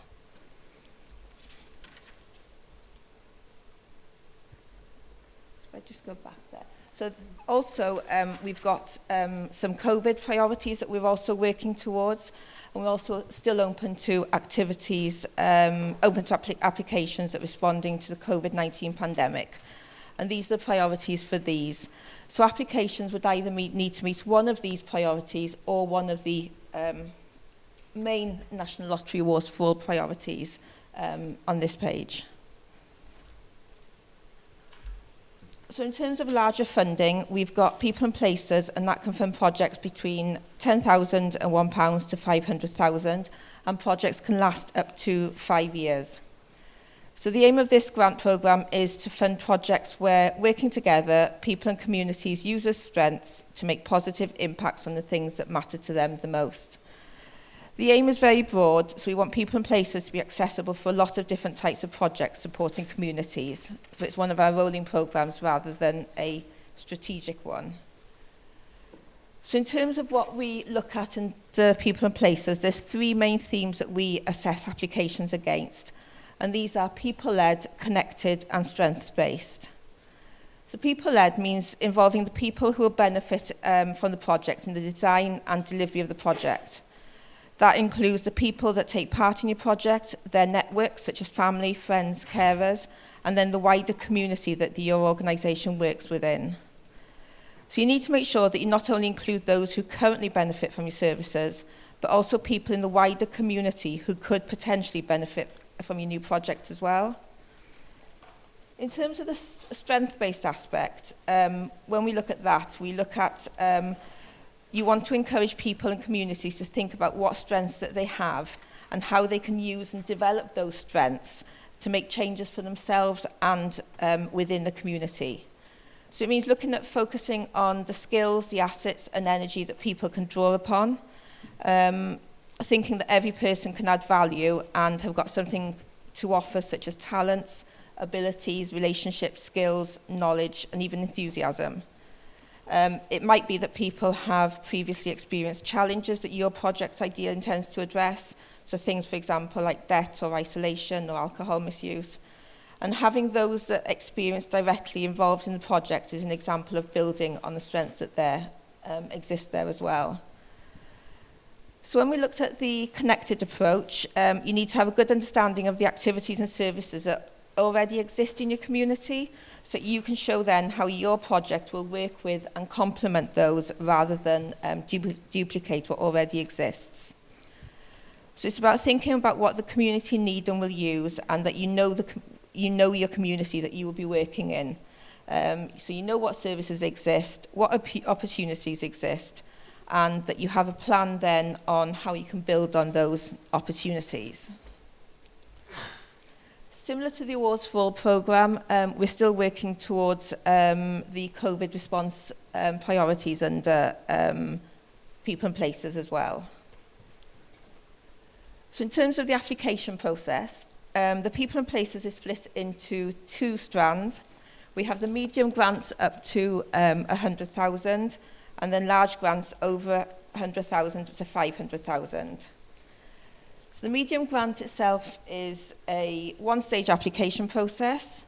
If I just go back there. So also we've got some COVID priorities that we're also working towards, and we're also still open to activities, open to applications that are responding to the COVID-19 pandemic. And these are the priorities for these. So applications would either need to meet one of these priorities or one of the main National Lottery Awards Fall priorities on this page. So in terms of larger funding, we've got people and places, and that can fund projects between £10,000 and £1 to £500,000, and projects can last up to 5 years. So the aim of this grant programme is to fund projects where, working together, people and communities use their strengths to make positive impacts on the things that matter to them the most. The aim is very broad, so we want people and places to be accessible for a lot of different types of projects supporting communities. So it's one of our rolling programmes rather than a strategic one. So in terms of what we look at in people and places, there's 3 main themes that we assess applications against. And these are people-led, connected and strengths-based. So people-led means involving the people who will benefit from the project in the design and delivery of the project. That includes the people that take part in your project, their networks such as family, friends, carers, and then the wider community that your organisation works within. So you need to make sure that you not only include those who currently benefit from your services, but also people in the wider community who could potentially benefit from your new project as well. In terms of the strength-based aspect, when we look at that, we look at you want to encourage people and communities to think about what strengths that they have and how they can use and develop those strengths to make changes for themselves and within the community. So it means looking at focusing on the skills, the assets and energy that people can draw upon, thinking that every person can add value and have got something to offer, such as talents, abilities, relationships, skills, knowledge, and even enthusiasm. It might be that people have previously experienced challenges that your project idea intends to address. So things, for example, like debt or isolation or alcohol misuse. And having those that experience directly involved in the project is an example of building on the strengths that exist there as well. So when we looked at the connected approach, you need to have a good understanding of the activities and services that already exist in your community, so you can show then how your project will work with and complement those rather than duplicate what already exists. So it's about thinking about what the community need and will use, and that you know your community that you will be working in. So you know what services exist, what opportunities exist, and that you have a plan then on how you can build on those opportunities. Similar to the Awards for All programme, we're still working towards the COVID response priorities under people and places as well. So in terms of the application process, the people and places is split into two strands. We have the medium grants up to 100,000, and then large grants over 100,000 to 500,000. So the medium grant itself is a one-stage application process.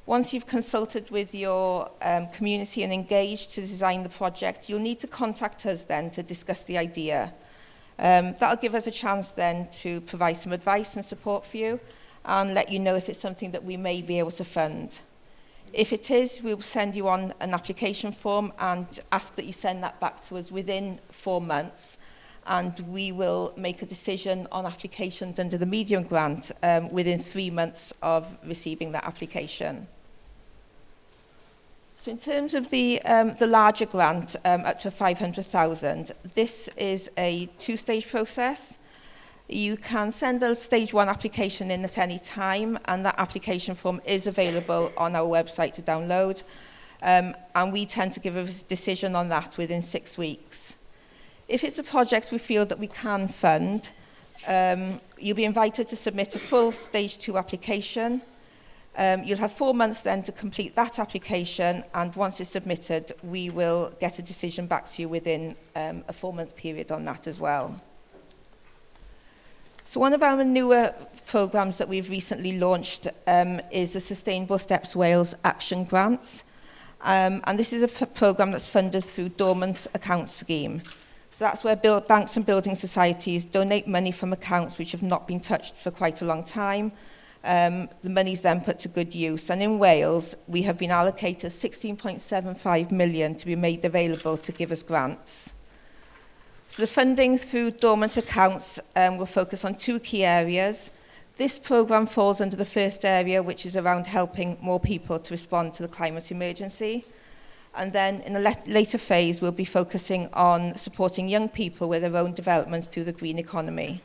Once you've consulted with your community and engaged to design the project, you'll need to contact us then to discuss the idea. That'll give us a chance then to provide some advice and support for you and let you know if it's something that we may be able to fund. If it is, we'll send you on an application form and ask that you send that back to us within 4 months. And we will make a decision on applications under the medium grant within 3 months of receiving that application. So in terms of the larger grant, up to 500,000, this is a two-stage process. You can send a stage 1 application in at any time, and that application form is available on our website to download. And we tend to give a decision on that within 6 weeks. If it's a project we feel that we can fund, you'll be invited to submit a full stage 2 application. You'll have 4 months then to complete that application, and once it's submitted, we will get a decision back to you within a 4-month period on that as well. So one of our newer programmes that we've recently launched is the Sustainable Steps Wales Action Grants. And this is a programme that's funded through Dormant Accounts Scheme. So that's where banks and building societies donate money from accounts which have not been touched for quite a long time. The money's then put to good use. And in Wales, we have been allocated 16.75 million to be made available to give us grants. So the funding through dormant accounts will focus on 2 key areas. This programme falls under the first area, which is around helping more people to respond to the climate emergency. And then in a later phase, we'll be focusing on supporting young people with their own development through the green economy.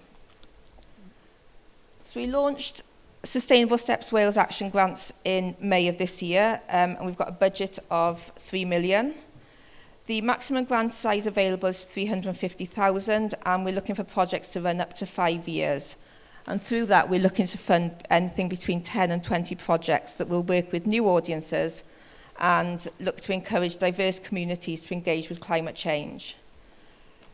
So we launched Sustainable Steps Wales Action Grants in May of this year, and we've got a budget of 3 million. The maximum grant size available is 350,000, and we're looking for projects to run up to 5 years. And through that, we're looking to fund anything between 10 and 20 projects that will work with new audiences and look to encourage diverse communities to engage with climate change.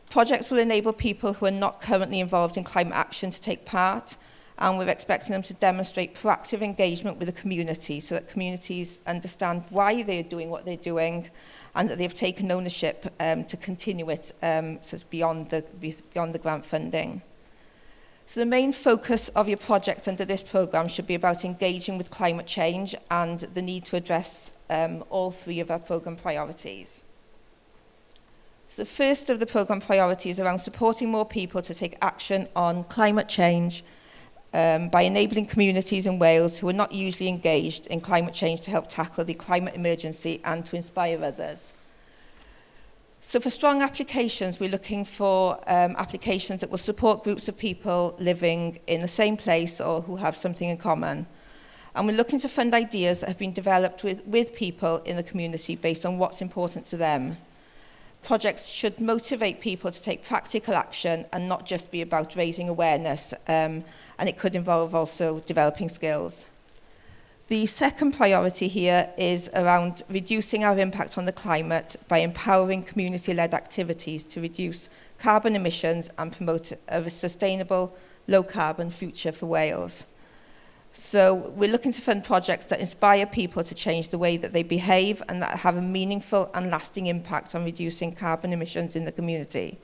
Projects will enable people who are not currently involved in climate action to take part, and we're expecting them to demonstrate proactive engagement with the community so that communities understand why they're doing what they're doing and that they've taken ownership to continue it so it's beyond the grant funding. So the main focus of your project under this programme should be about engaging with climate change and the need to address all 3 of our programme priorities. So the first of the programme priorities is around supporting more people to take action on climate change by enabling communities in Wales who are not usually engaged in climate change to help tackle the climate emergency and to inspire others. So for strong applications, we're looking for applications that will support groups of people living in the same place or who have something in common. And we're looking to fund ideas that have been developed with people in the community based on what's important to them. Projects should motivate people to take practical action and not just be about raising awareness, and it could involve also developing skills. The second priority here is around reducing our impact on the climate by empowering community-led activities to reduce carbon emissions and promote a sustainable, low-carbon future for Wales. So we're looking to fund projects that inspire people to change the way that they behave and that have a meaningful and lasting impact on reducing carbon emissions in the community.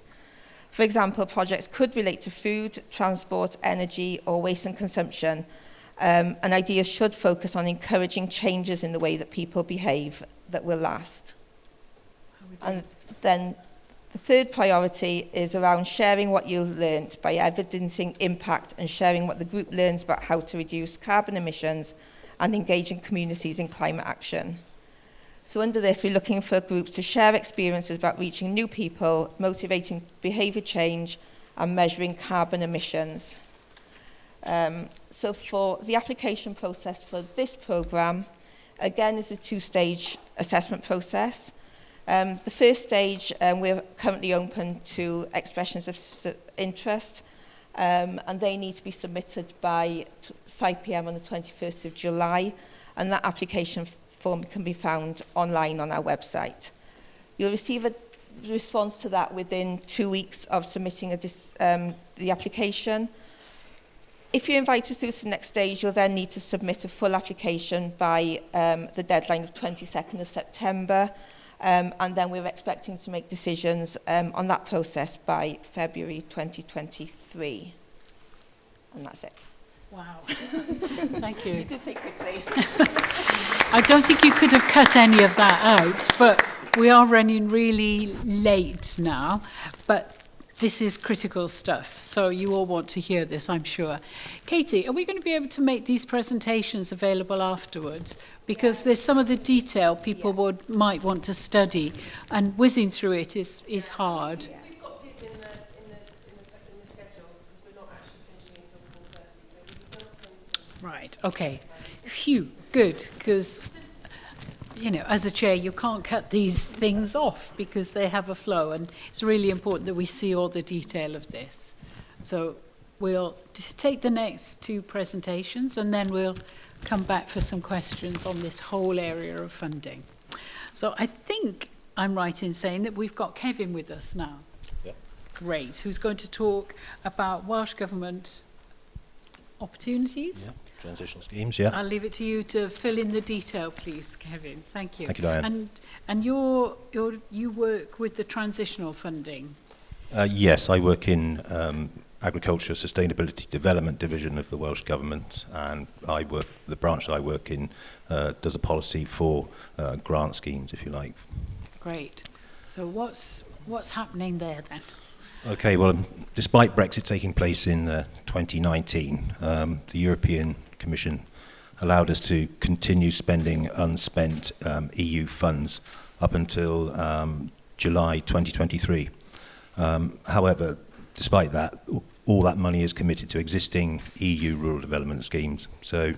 For example, projects could relate to food, transport, energy, or waste and consumption, and ideas should focus on encouraging changes in the way that people behave that will last. And then the third priority is around sharing what you've learned by evidencing impact and sharing what the group learns about how to reduce carbon emissions and engaging communities in climate action. So under this, we're looking for groups to share experiences about reaching new people, motivating behaviour change and measuring carbon emissions. So for the application process for this programme, again, is a two-stage assessment process. The first stage, we're currently open to expressions of interest, and they need to be submitted by 5 p.m. on the 21st of July, and that application form can be found online on our website. You'll receive a response to that within 2 weeks of submitting the application. If you're invited through to the next stage, you'll then need to submit a full application by the deadline of 22nd of September, and then we're expecting to make decisions on that process by February 2023. And that's it. Wow. Thank you. You can say quickly. I don't think you could have cut any of that out, but we are running really late now. But this is critical stuff, so you all want to hear this, I'm sure. Katie, are we going to be able to make these presentations available afterwards? Because there's some of the detail people might want to study, and whizzing through it is hard. Yeah. We've got people in the schedule, because we're not actually finishing until 4:30, so we've done. Right, okay. Phew, good, because you know, as a chair, you can't cut these things off because they have a flow, and it's really important that we see all the detail of this. So we'll take the next two presentations, and then we'll come back for some questions on this whole area of funding. So I think I'm right in saying that we've got Kevin with us now. Yep. Great, who's going to talk about Welsh Government opportunities. Yeah. Transitional schemes, yeah. I'll leave it to you to fill in the detail, please, Kevin. Thank you. Thank you, Diane. And you work with the transitional funding? Yes, I work in Agriculture Sustainability Development Division of the Welsh Government, and the branch that I work in does a policy for grant schemes, if you like. Great. So what's happening there then? Okay, well, despite Brexit taking place in 2019, the European Commission allowed us to continue spending unspent EU funds up until July 2023. However, despite that, all that money is committed to existing EU rural development schemes. So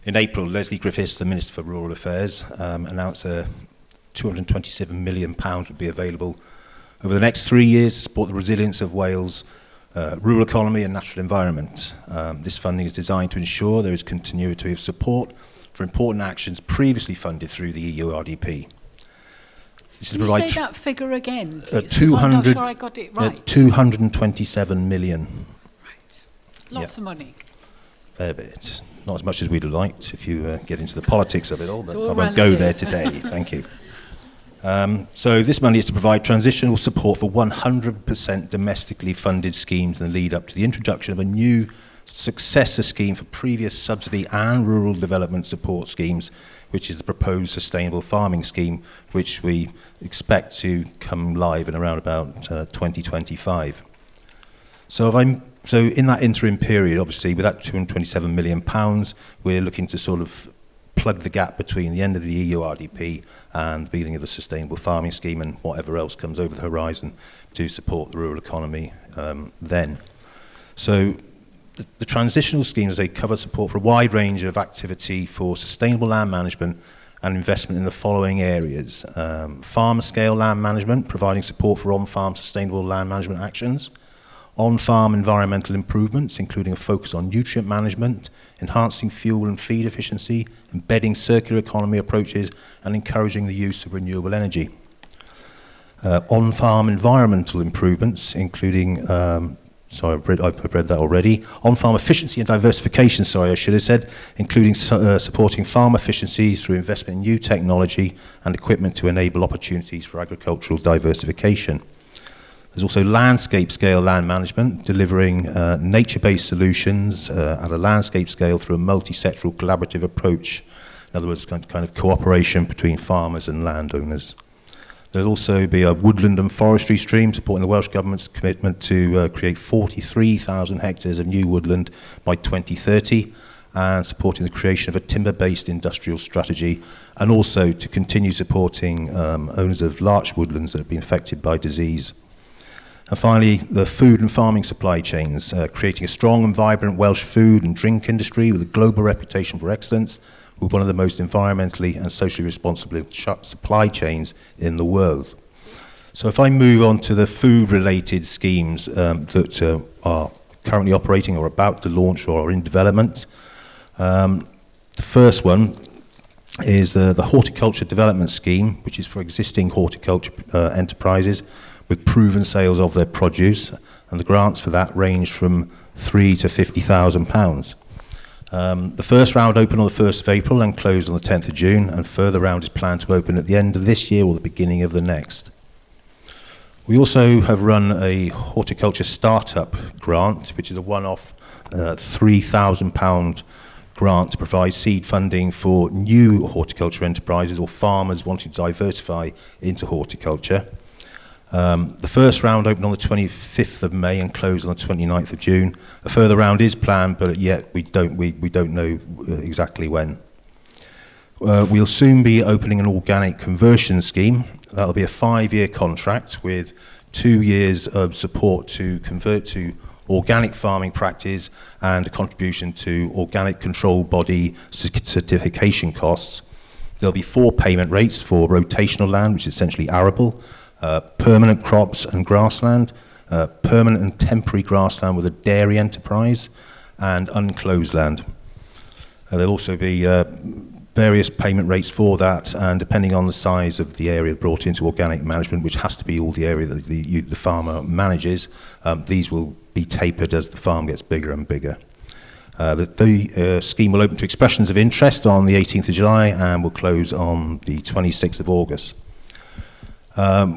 in April, Leslie Griffiths, the Minister for Rural Affairs, announced £227 million would be available over the next 3 years to support the resilience of Wales' rural economy and natural environment. This funding is designed to ensure there is continuity of support for important actions previously funded through the EU RDP. This is Can you say that figure again, please? 200, I'm not sure I got it right. 227 million. Right. Lots of money. Fair bit. Not as much as we'd have liked if you get into the politics of it all, but I won't relative. go there today. Thank you. So this money is to provide transitional support for 100% domestically funded schemes in the lead up to the introduction of a new successor scheme for previous subsidy and rural development support schemes, which is the proposed sustainable farming scheme, which we expect to come live in around about 2025. So in that interim period, obviously, with that £227 million, we're looking to sort of plug the gap between the end of the EU RDP and the beginning of the sustainable farming scheme and whatever else comes over the horizon to support the rural economy then. So the transitional schemes, they cover support for a wide range of activity for sustainable land management and investment in the following areas. Farm-scale land management, providing support for on-farm sustainable land management actions. on-farm environmental improvements, including a focus on nutrient management, enhancing fuel and feed efficiency, embedding circular economy approaches, and encouraging the use of renewable energy. On-farm environmental improvements, including, I've read that already. On-farm efficiency and diversification, I should have said, including supporting farm efficiencies through investment in new technology and equipment to enable opportunities for agricultural diversification. There's also landscape-scale land management, delivering nature-based solutions at a landscape scale through a multi-sectoral collaborative approach. In other words, kind of cooperation between farmers and landowners. There'll also be a woodland and forestry stream supporting the Welsh Government's commitment to create 43,000 hectares of new woodland by 2030 and supporting the creation of a timber-based industrial strategy, and also to continue supporting owners of large woodlands that have been affected by disease. And finally, the food and farming supply chains, creating a strong and vibrant Welsh food and drink industry with a global reputation for excellence, with one of the most environmentally and socially responsible supply chains in the world. So if I move on to the food-related schemes that are currently operating or about to launch or are in development, the first one is the Horticulture Development Scheme, which is for existing horticulture enterprises with proven sales of their produce, and the grants for that range from £3,000 to £50,000. The first round opened on the 1st of April and closed on the 10th of June, and further round is planned to open at the end of this year or the beginning of the next. We also have run a horticulture startup grant, which is a one-off £3,000 grant to provide seed funding for new horticulture enterprises or farmers wanting to diversify into horticulture. The first round opened on the 25th of May and closed on the 29th of June. A further round is planned, but yet we don't know exactly when. We'll soon be opening an organic conversion scheme. That'll be a 5-year contract with 2 years of support to convert to organic farming practice and a contribution to organic control body certification costs. There'll be 4 payment rates for rotational land, which is essentially arable, permanent crops and grassland, permanent and temporary grassland with a dairy enterprise, and unclosed land. There'll also be various payment rates for that, and depending on the size of the area brought into organic management, which has to be all the area that the farmer manages, these will be tapered as the farm gets bigger and bigger. The scheme will open to expressions of interest on the 18th of July and will close on the 26th of August.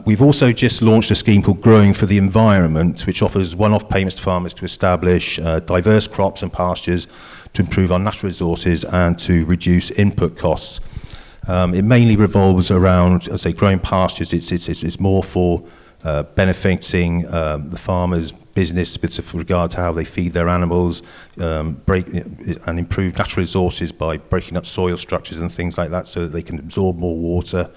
We've also just launched a scheme called Growing for the Environment, which offers one-off payments to farmers to establish diverse crops and pastures to improve our natural resources and to reduce input costs. It mainly revolves around, as I say, growing pastures. It's more for benefiting the farmers' business with regard to how they feed their animals, and improve natural resources by breaking up soil structures and things like that so that they can absorb more water,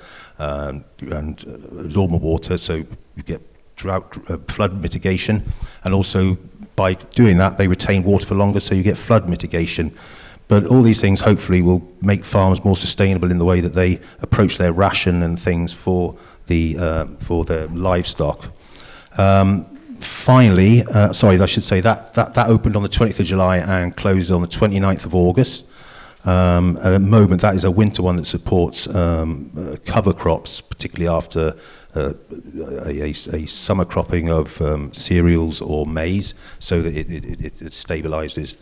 so you get drought, flood mitigation, and also by doing that they retain water for longer, so you get flood mitigation. But all these things hopefully will make farms more sustainable in the way that they approach their ration and things for their livestock. Finally, I should say that opened on the 20th of July and closed on the 29th of August. At the moment, that is a winter one that supports cover crops, particularly after a summer cropping of cereals or maize, so that it stabilises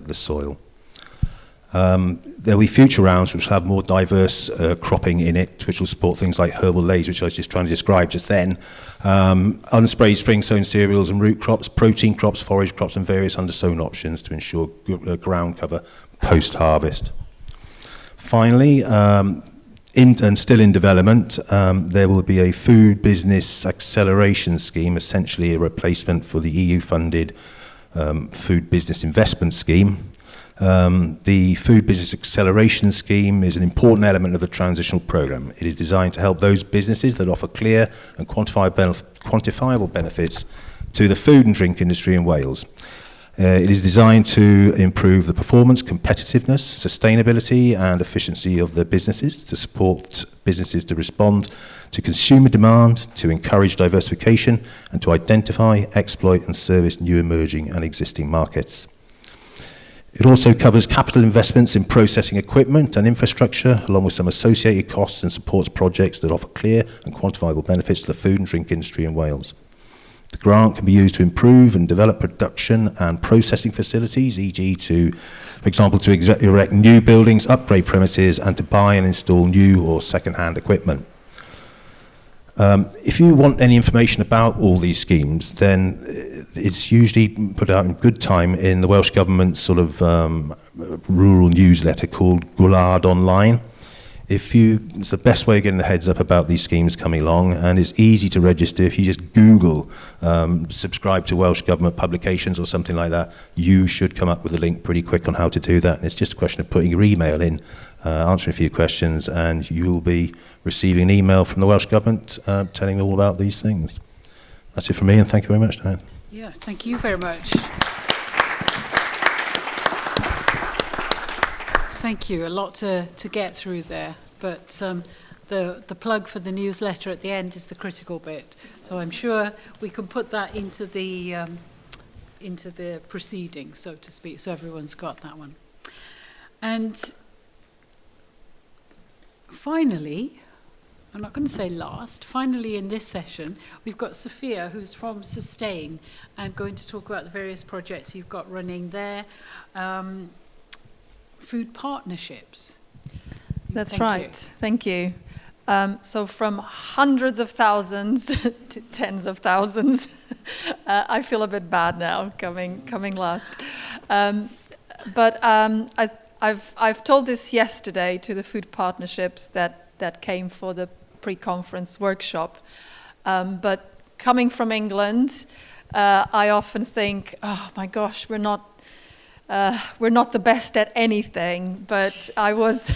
the soil. There'll be future rounds which will have more diverse cropping in it, which will support things like herbal leys, which I was just trying to describe just then, unsprayed spring-sown cereals and root crops, protein crops, forage crops, and various undersown options to ensure ground cover post-harvest. Finally, and still in development, there will be a food business acceleration scheme, essentially a replacement for the EU-funded food business investment scheme. The Food Business Acceleration Scheme is an important element of the transitional programme. It is designed to help those businesses that offer clear and quantifiable benefits to the food and drink industry in Wales. It is designed to improve the performance, competitiveness, sustainability and efficiency of the businesses, to support businesses to respond to consumer demand, to encourage diversification and to identify, exploit and service new emerging and existing markets. It also covers capital investments in processing equipment and infrastructure, along with some associated costs, and supports projects that offer clear and quantifiable benefits to the food and drink industry in Wales. The grant can be used to improve and develop production and processing facilities, e.g. for example, to erect new buildings, upgrade premises, and to buy and install new or second-hand equipment. If you want any information about all these schemes, then it's usually put out in good time in the Welsh Government sort of rural newsletter called Gwlad Online. It's the best way of getting the heads up about these schemes coming along, and it's easy to register. If you just Google subscribe to Welsh Government publications or something like that, you should come up with a link pretty quick on how to do that. And it's just a question of putting your email in, answering a few questions, and you'll be receiving an email from the Welsh Government telling you all about these things. That's it from me, and thank you very much, Diane. Yes, thank you very much. Thank you. A lot to get through there, but the plug for the newsletter at the end is the critical bit. So I'm sure we can put that into the proceeding, so to speak, so everyone's got that one. And finally, I'm not going to say last, finally in this session, we've got Sophia, who's from Sustain, and going to talk about the various projects you've got running there. Food partnerships. That's right. Thank you. So from hundreds of thousands to tens of thousands, I feel a bit bad now coming last. But I've told this yesterday to the food partnerships that came for the pre-conference workshop. But coming from England, I often think, oh my gosh, we're not the best at anything, but I was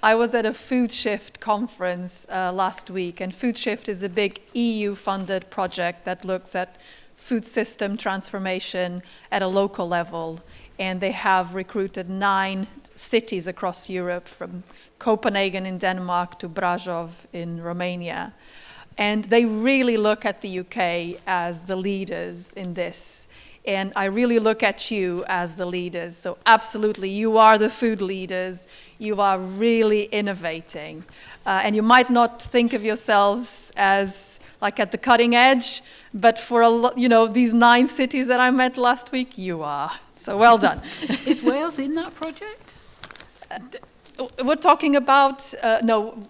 at a Food Shift conference last week, and Food Shift is a big EU-funded project that looks at food system transformation at a local level, and they have recruited 9 cities across Europe, from Copenhagen in Denmark to Brașov in Romania, and they really look at the UK as the leaders in this. And I really look at you as the leaders. So absolutely, you are the food leaders. You are really innovating. And you might not think of yourselves as like at the cutting edge, but for these 9 cities that I met last week, you are. So well done. Is Wales in that project? We're talking about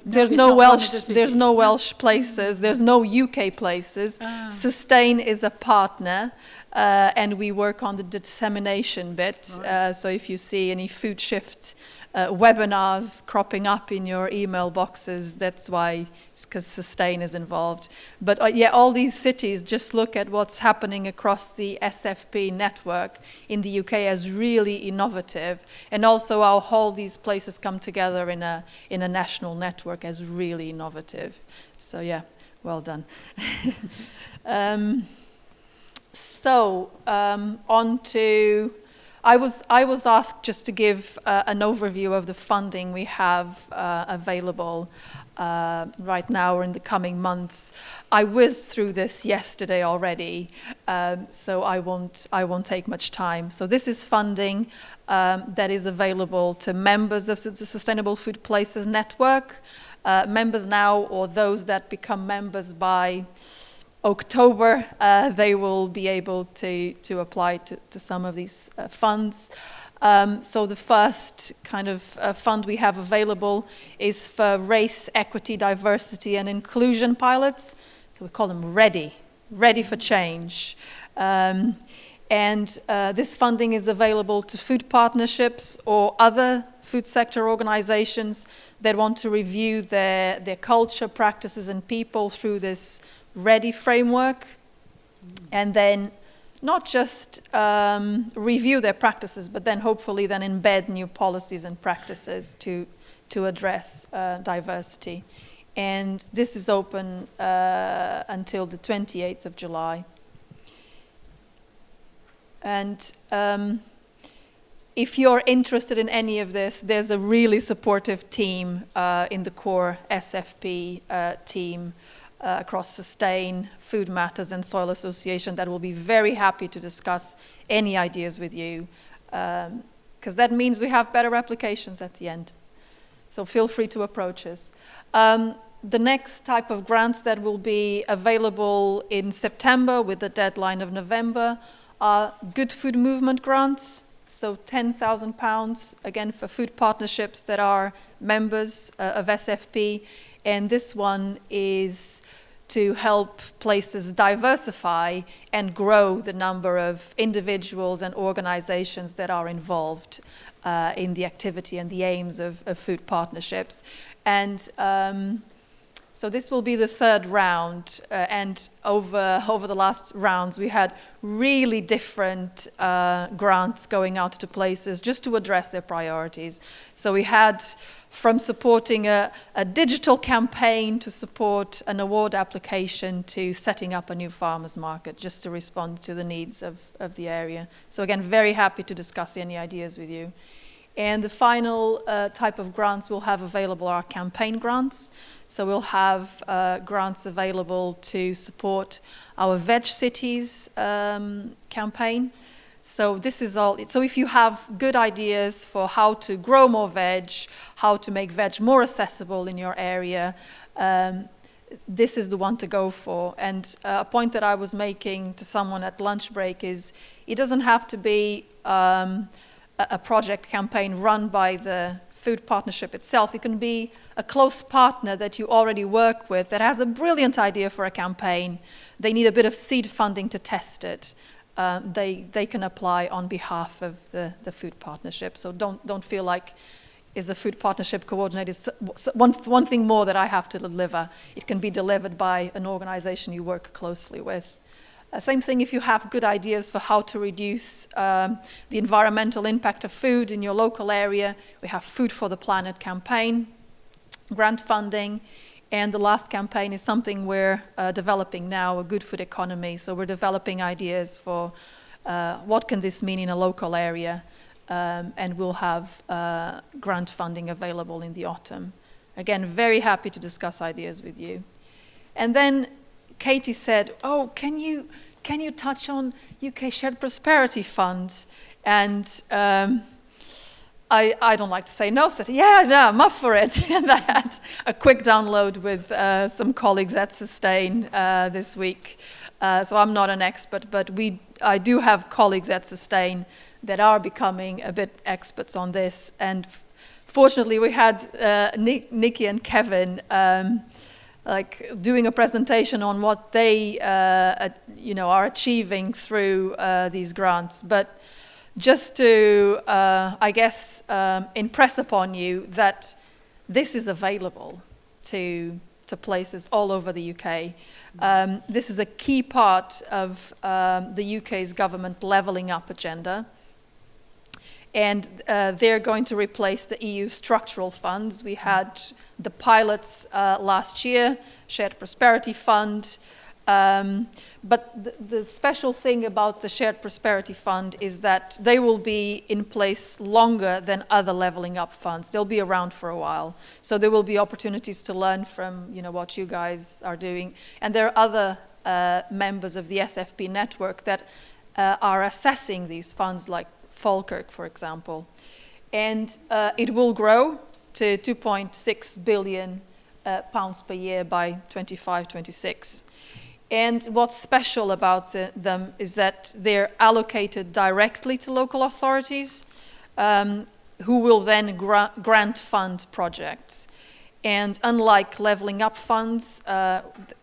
there's no Welsh places. There's no UK places. Sustain is a partner. And we work on the dissemination bit. Right. So if you see any Food Shift webinars cropping up in your email boxes, that's why, it's because Sustain is involved. But all these cities just look at what's happening across the SFP network in the UK as really innovative, and also how all these places come together in a national network as really innovative. So yeah, well done. So on to, I was asked just to give an overview of the funding we have available right now or in the coming months. I whizzed through this yesterday already, so I won't take much time. So this is funding that is available to members of the Sustainable Food Places Network, members now or those that become members by October, they will be able to apply to some of these funds. So the first kind of fund we have available is for race, equity, diversity and inclusion pilots. So we call them ready for change. And this funding is available to food partnerships or other food sector organizations that want to review their culture, practices and people through this ready framework, and then not just review their practices, but then hopefully then embed new policies and practices to address diversity. And this is open until the 28th of July. And if you're interested in any of this, there's a really supportive team in the core SFP team across Sustain, Food Matters and Soil Association that will be very happy to discuss any ideas with you, because that means we have better applications at the end. So feel free to approach us. The next type of grants that will be available in September with the deadline of November are Good Food Movement grants. So £10,000, again, for food partnerships that are members of SFP. And this one is to help places diversify and grow the number of individuals and organizations that are involved in the activity and the aims of food partnerships. And so this will be the third round, and over the last rounds we had really different grants going out to places just to address their priorities. So we had from supporting a digital campaign to support an award application to setting up a new farmers market just to respond to the needs of the area. So again, very happy to discuss any ideas with you. And the final type of grants we'll have available are campaign grants. So we'll have grants available to support our Veg Cities campaign. So this is all. So if you have good ideas for how to grow more veg, how to make veg more accessible in your area, this is the one to go for. And a point that I was making to someone at lunch break is it doesn't have to be a project campaign run by the food partnership itself. It can be a close partner that you already work with that has a brilliant idea for a campaign. They need a bit of seed funding to test it. They can apply on behalf of the food partnership. So don't feel like is a food partnership coordinator one thing more that I have to deliver. It can be delivered by an organization you work closely with. Same thing if you have good ideas for how to reduce the environmental impact of food in your local area. We have Food for the Planet campaign, grant funding, and the last campaign is something we're developing now, a good food economy. So we're developing ideas for what can this mean in a local area, and we'll have grant funding available in the autumn. Again, very happy to discuss ideas with you. And then Katie said, oh, can you touch on UK Shared Prosperity Fund? And I don't like to say no, so yeah, I'm up for it. And I had a quick download with some colleagues at Sustain this week. So I'm not an expert, but I do have colleagues at Sustain that are becoming a bit experts on this. And fortunately, we had Nikki and Kevin doing a presentation on what they are achieving through these grants. But just to, impress upon you that this is available to places all over the UK. This is a key part of the UK's government levelling up agenda. And they're going to replace the EU structural funds. We had the pilots last year, Shared Prosperity Fund. But the special thing about the Shared Prosperity Fund is that they will be in place longer than other levelling up funds. They'll be around for a while. So there will be opportunities to learn from what you guys are doing. And there are other members of the SFP network that are assessing these funds, like Falkirk, for example. And it will grow to 2.6 billion pounds per year by 25-26. And what's special about them is that they're allocated directly to local authorities who will then grant fund projects. And unlike levelling up funds,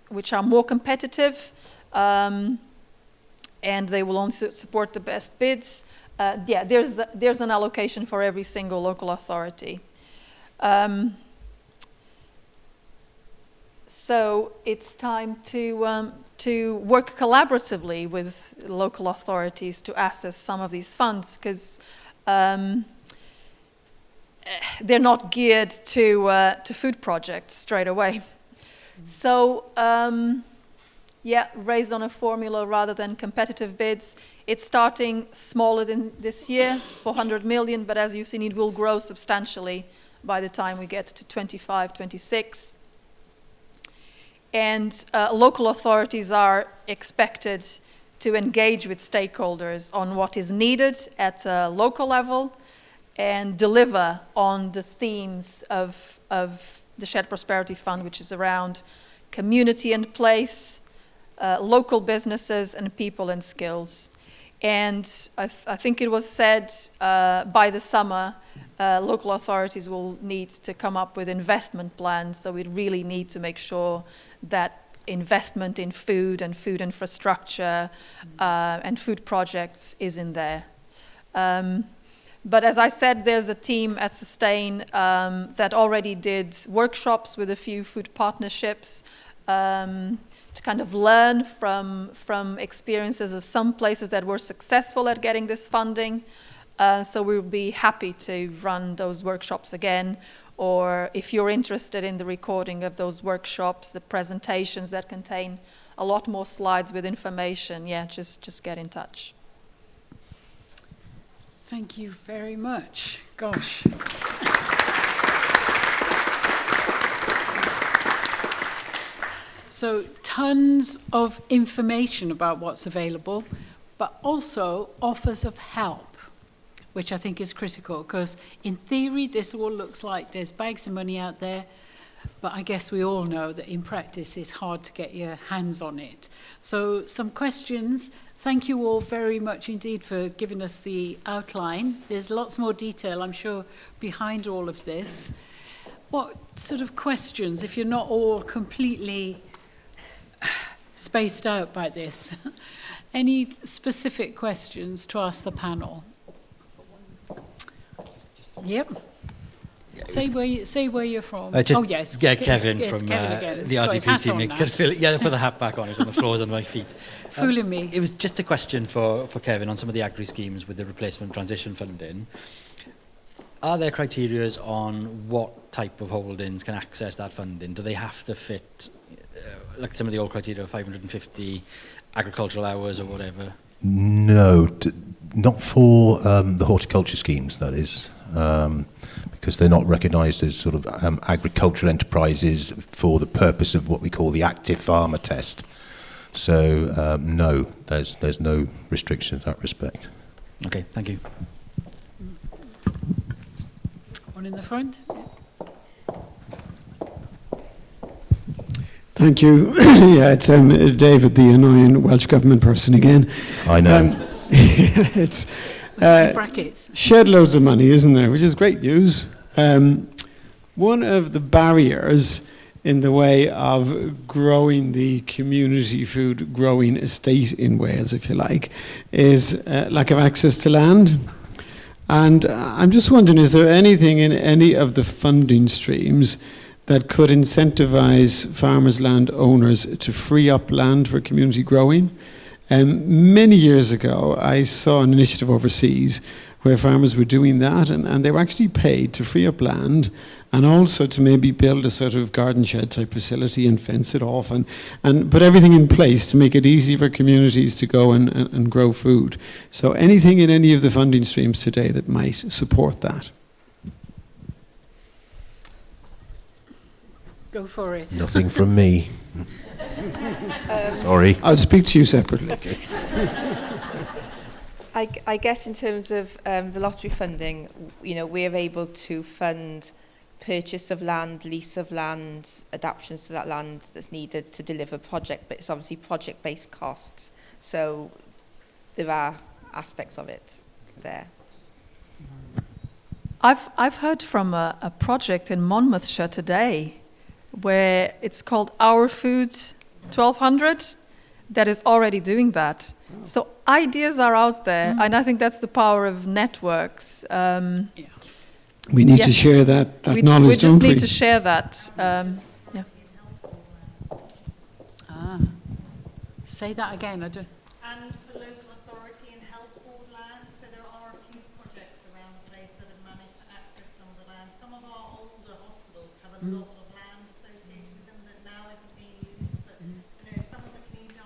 which are more competitive, and they will only support the best bids, there's an allocation for every single local authority. So it's time to work collaboratively with local authorities to access some of these funds, because they're not geared to food projects straight away. So raised on a formula rather than competitive bids. It's starting smaller than this year, 400 million, but as you've seen, it will grow substantially by the time we get to 25, 26. And local authorities are expected to engage with stakeholders on what is needed at a local level and deliver on the themes of the Shared Prosperity Fund, which is around community and place, local businesses, and people and skills. And I think it was said by the summer, local authorities will need to come up with investment plans, so we really need to make sure that investment in food and food infrastructure and food projects is in there. But as I said, there's a team at Sustain that already did workshops with a few food partnerships to kind of learn from experiences of some places that were successful at getting this funding. So we'll be happy to run those workshops again, or if you're interested in the recording of those workshops, the presentations that contain a lot more slides with information, just get in touch. Thank you very much. Gosh. So tons of information about what's available, but also offers of help, which I think is critical, because in theory this all looks like there's bags of money out there, but I guess we all know that in practice it's hard to get your hands on it. So some questions. Thank you all very much indeed for giving us the outline. There's lots more detail, I'm sure, behind all of this. What sort of questions, if you're not all completely spaced out by this, any specific questions to ask the panel? Yep. Say where you're from. Just, oh yes. Yeah, Kevin from Kevin the RDP team in Caerphilly. Yeah, I put the hat back on. It's on the floor under my feet. Fooling me. It was just a question for Kevin on some of the agri schemes with the replacement transition funding. Are there criteria on what type of holdings can access that funding? Do they have to fit, like some of the old criteria, 550 agricultural hours or whatever? No, not for the horticulture schemes, that is, because they're not recognised as sort of agricultural enterprises for the purpose of what we call the active farmer test. So no, there's no restrictions in that respect. Okay, thank you. One in the front. Thank you. Yeah, it's David, the annoying Welsh Government person again. I know. It's brackets. Shed loads of money, isn't there? Which is great news. One of the barriers in the way of growing the community food growing estate in Wales, if you like, is lack of access to land. And I'm just wondering, is there anything in any of the funding streams that could incentivize farmers, land owners to free up land for community growing? Many years ago, I saw an initiative overseas where farmers were doing that, and they were actually paid to free up land and also to maybe build a sort of garden shed type facility and fence it off and put everything in place to make it easy for communities to go and grow food. So anything in any of the funding streams today that might support that? Go for it. Nothing from me. Sorry. I'll speak to you separately. I guess in terms of the lottery funding, we're able to fund purchase of land, lease of land, adaptations to that land that's needed to deliver project, but it's obviously project-based costs. So there are aspects of it there. I've heard from a project in Monmouthshire today where it's called Our Food 1200 that is already doing that. So ideas are out there, and I think that's the power of networks. We need to share that knowledge, don't we? We just need to share that. Say that again. I don't. And for local authority and health board land, so there are a few projects around the place that have managed to access some of the land. Some of our older hospitals have a lot of land associated with them that now isn't being used, but some of the community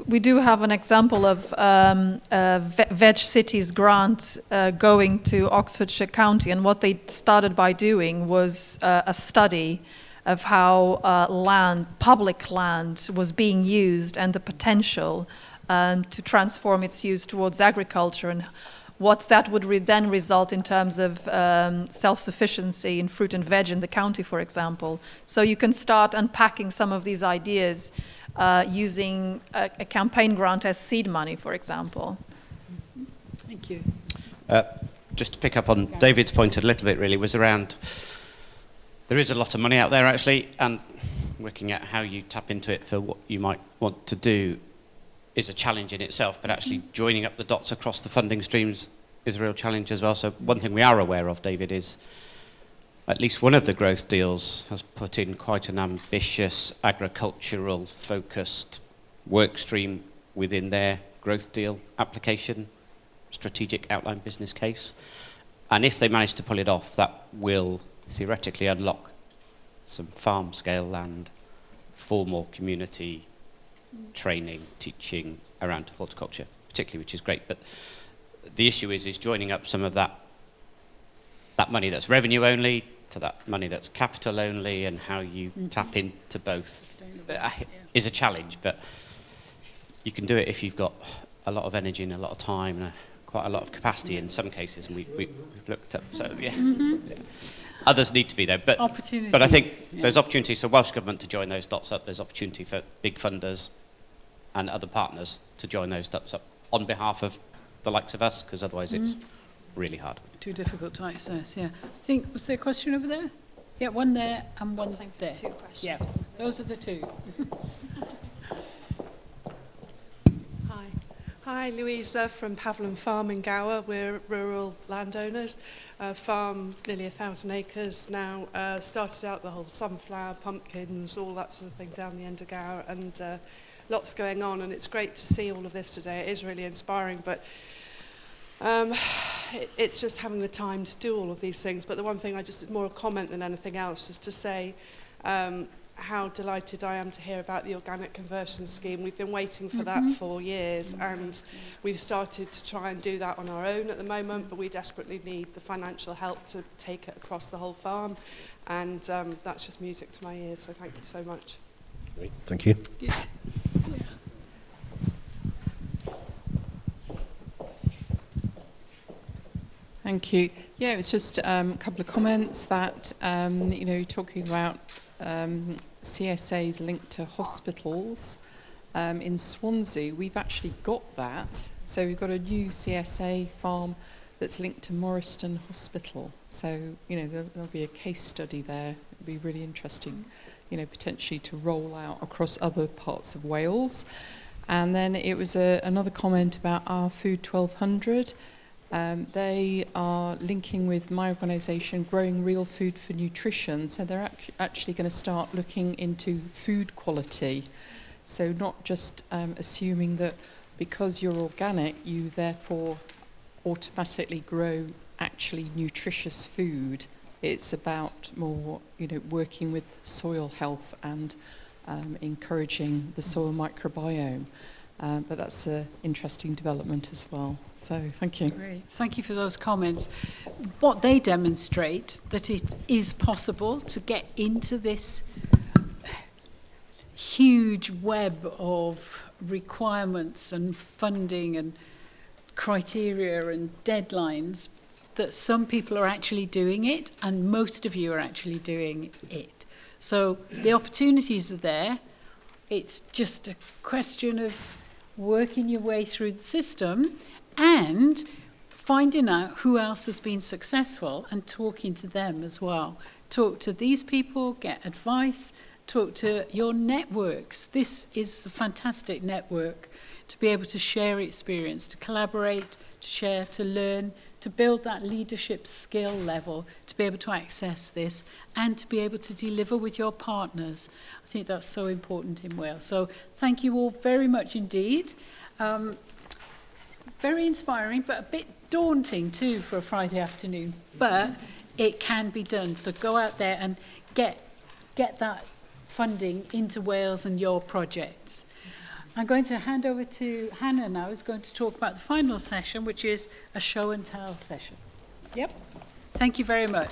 we do have an example of Veg Cities grant going to Oxfordshire County, and what they started by doing was a study of how public land was being used and the potential to transform its use towards agriculture, and what that would then result in terms of self-sufficiency in fruit and veg in the county, for example. So you can start unpacking some of these ideas using a campaign grant as seed money, for example. Thank you. Just to pick up on David's point a little bit, really, was around, there is a lot of money out there, actually, and working out how you tap into it for what you might want to do is a challenge in itself, but actually joining up the dots across the funding streams is a real challenge as well. So one thing we are aware of, David, is at least one of the growth deals has put in quite an ambitious agricultural focused work stream within their growth deal application, strategic outline business case. And if they manage to pull it off, that will theoretically unlock some farm scale land for more community training, teaching around horticulture, particularly, which is great. But the issue is joining up some of that money that's revenue only to that money that's capital only, and how you tap into both is a challenge. But you can do it if you've got a lot of energy and a lot of time and quite a lot of capacity in some cases, and we've looked at. So yeah. Others need to be there, but I think there's opportunities for Welsh Government to join those dots up. There's opportunity for big funders and other partners to join those dots up on behalf of the likes of us, because otherwise it's really hard. Too difficult to access, yeah. I think, was there a question over there? Yeah, one there and one there. Two questions. Yeah, those are the two. Hi, Louisa from Pavlin Farm in Gower. We're rural landowners. Farm nearly 1,000 acres now. Started out the whole sunflower, pumpkins, all that sort of thing down the end of Gower, and lots going on, and it's great to see all of this today. It is really inspiring, but it's just having the time to do all of these things. But the one thing, more a comment than anything else, is to say how delighted I am to hear about the organic conversion scheme. We've been waiting for that for years, and we've started to try and do that on our own at the moment, but we desperately need the financial help to take it across the whole farm, and that's just music to my ears, so thank you so much. Great. Thank you. Good. Thank you. Yeah, it was just a couple of comments that, talking about CSA's linked to hospitals. In Swansea, we've actually got that. So we've got a new CSA farm that's linked to Morriston Hospital. So, there'll be a case study there. It'll be really interesting, potentially to roll out across other parts of Wales. And then it was another comment about our Food 1200. They are linking with my organisation, Growing Real Food for Nutrition. So they're actually going to start looking into food quality. So not just assuming that because you're organic, you therefore automatically grow actually nutritious food. It's about more, working with soil health and encouraging the soil microbiome. But that's an interesting development as well. So thank you. Great. Thank you for those comments. What they demonstrate, that it is possible to get into this huge web of requirements and funding and criteria and deadlines, that some people are actually doing it, and most of you are actually doing it. So the opportunities are there. It's just a question of working your way through the system and finding out who else has been successful and talking to them as well. Talk to these people, get advice, talk to your networks. This is the fantastic network to be able to share experience, to collaborate, to share, to learn, to build that leadership skill level, to be able to access this and to be able to deliver with your partners. I think that's so important in Wales. So thank you all very much indeed. Very inspiring, but a bit daunting too for a Friday afternoon, but it can be done. So go out there and get that funding into Wales and your projects. I'm going to hand over to Hannah now, who's going to talk about the final session, which is a show and tell session. Yep. Thank you very much.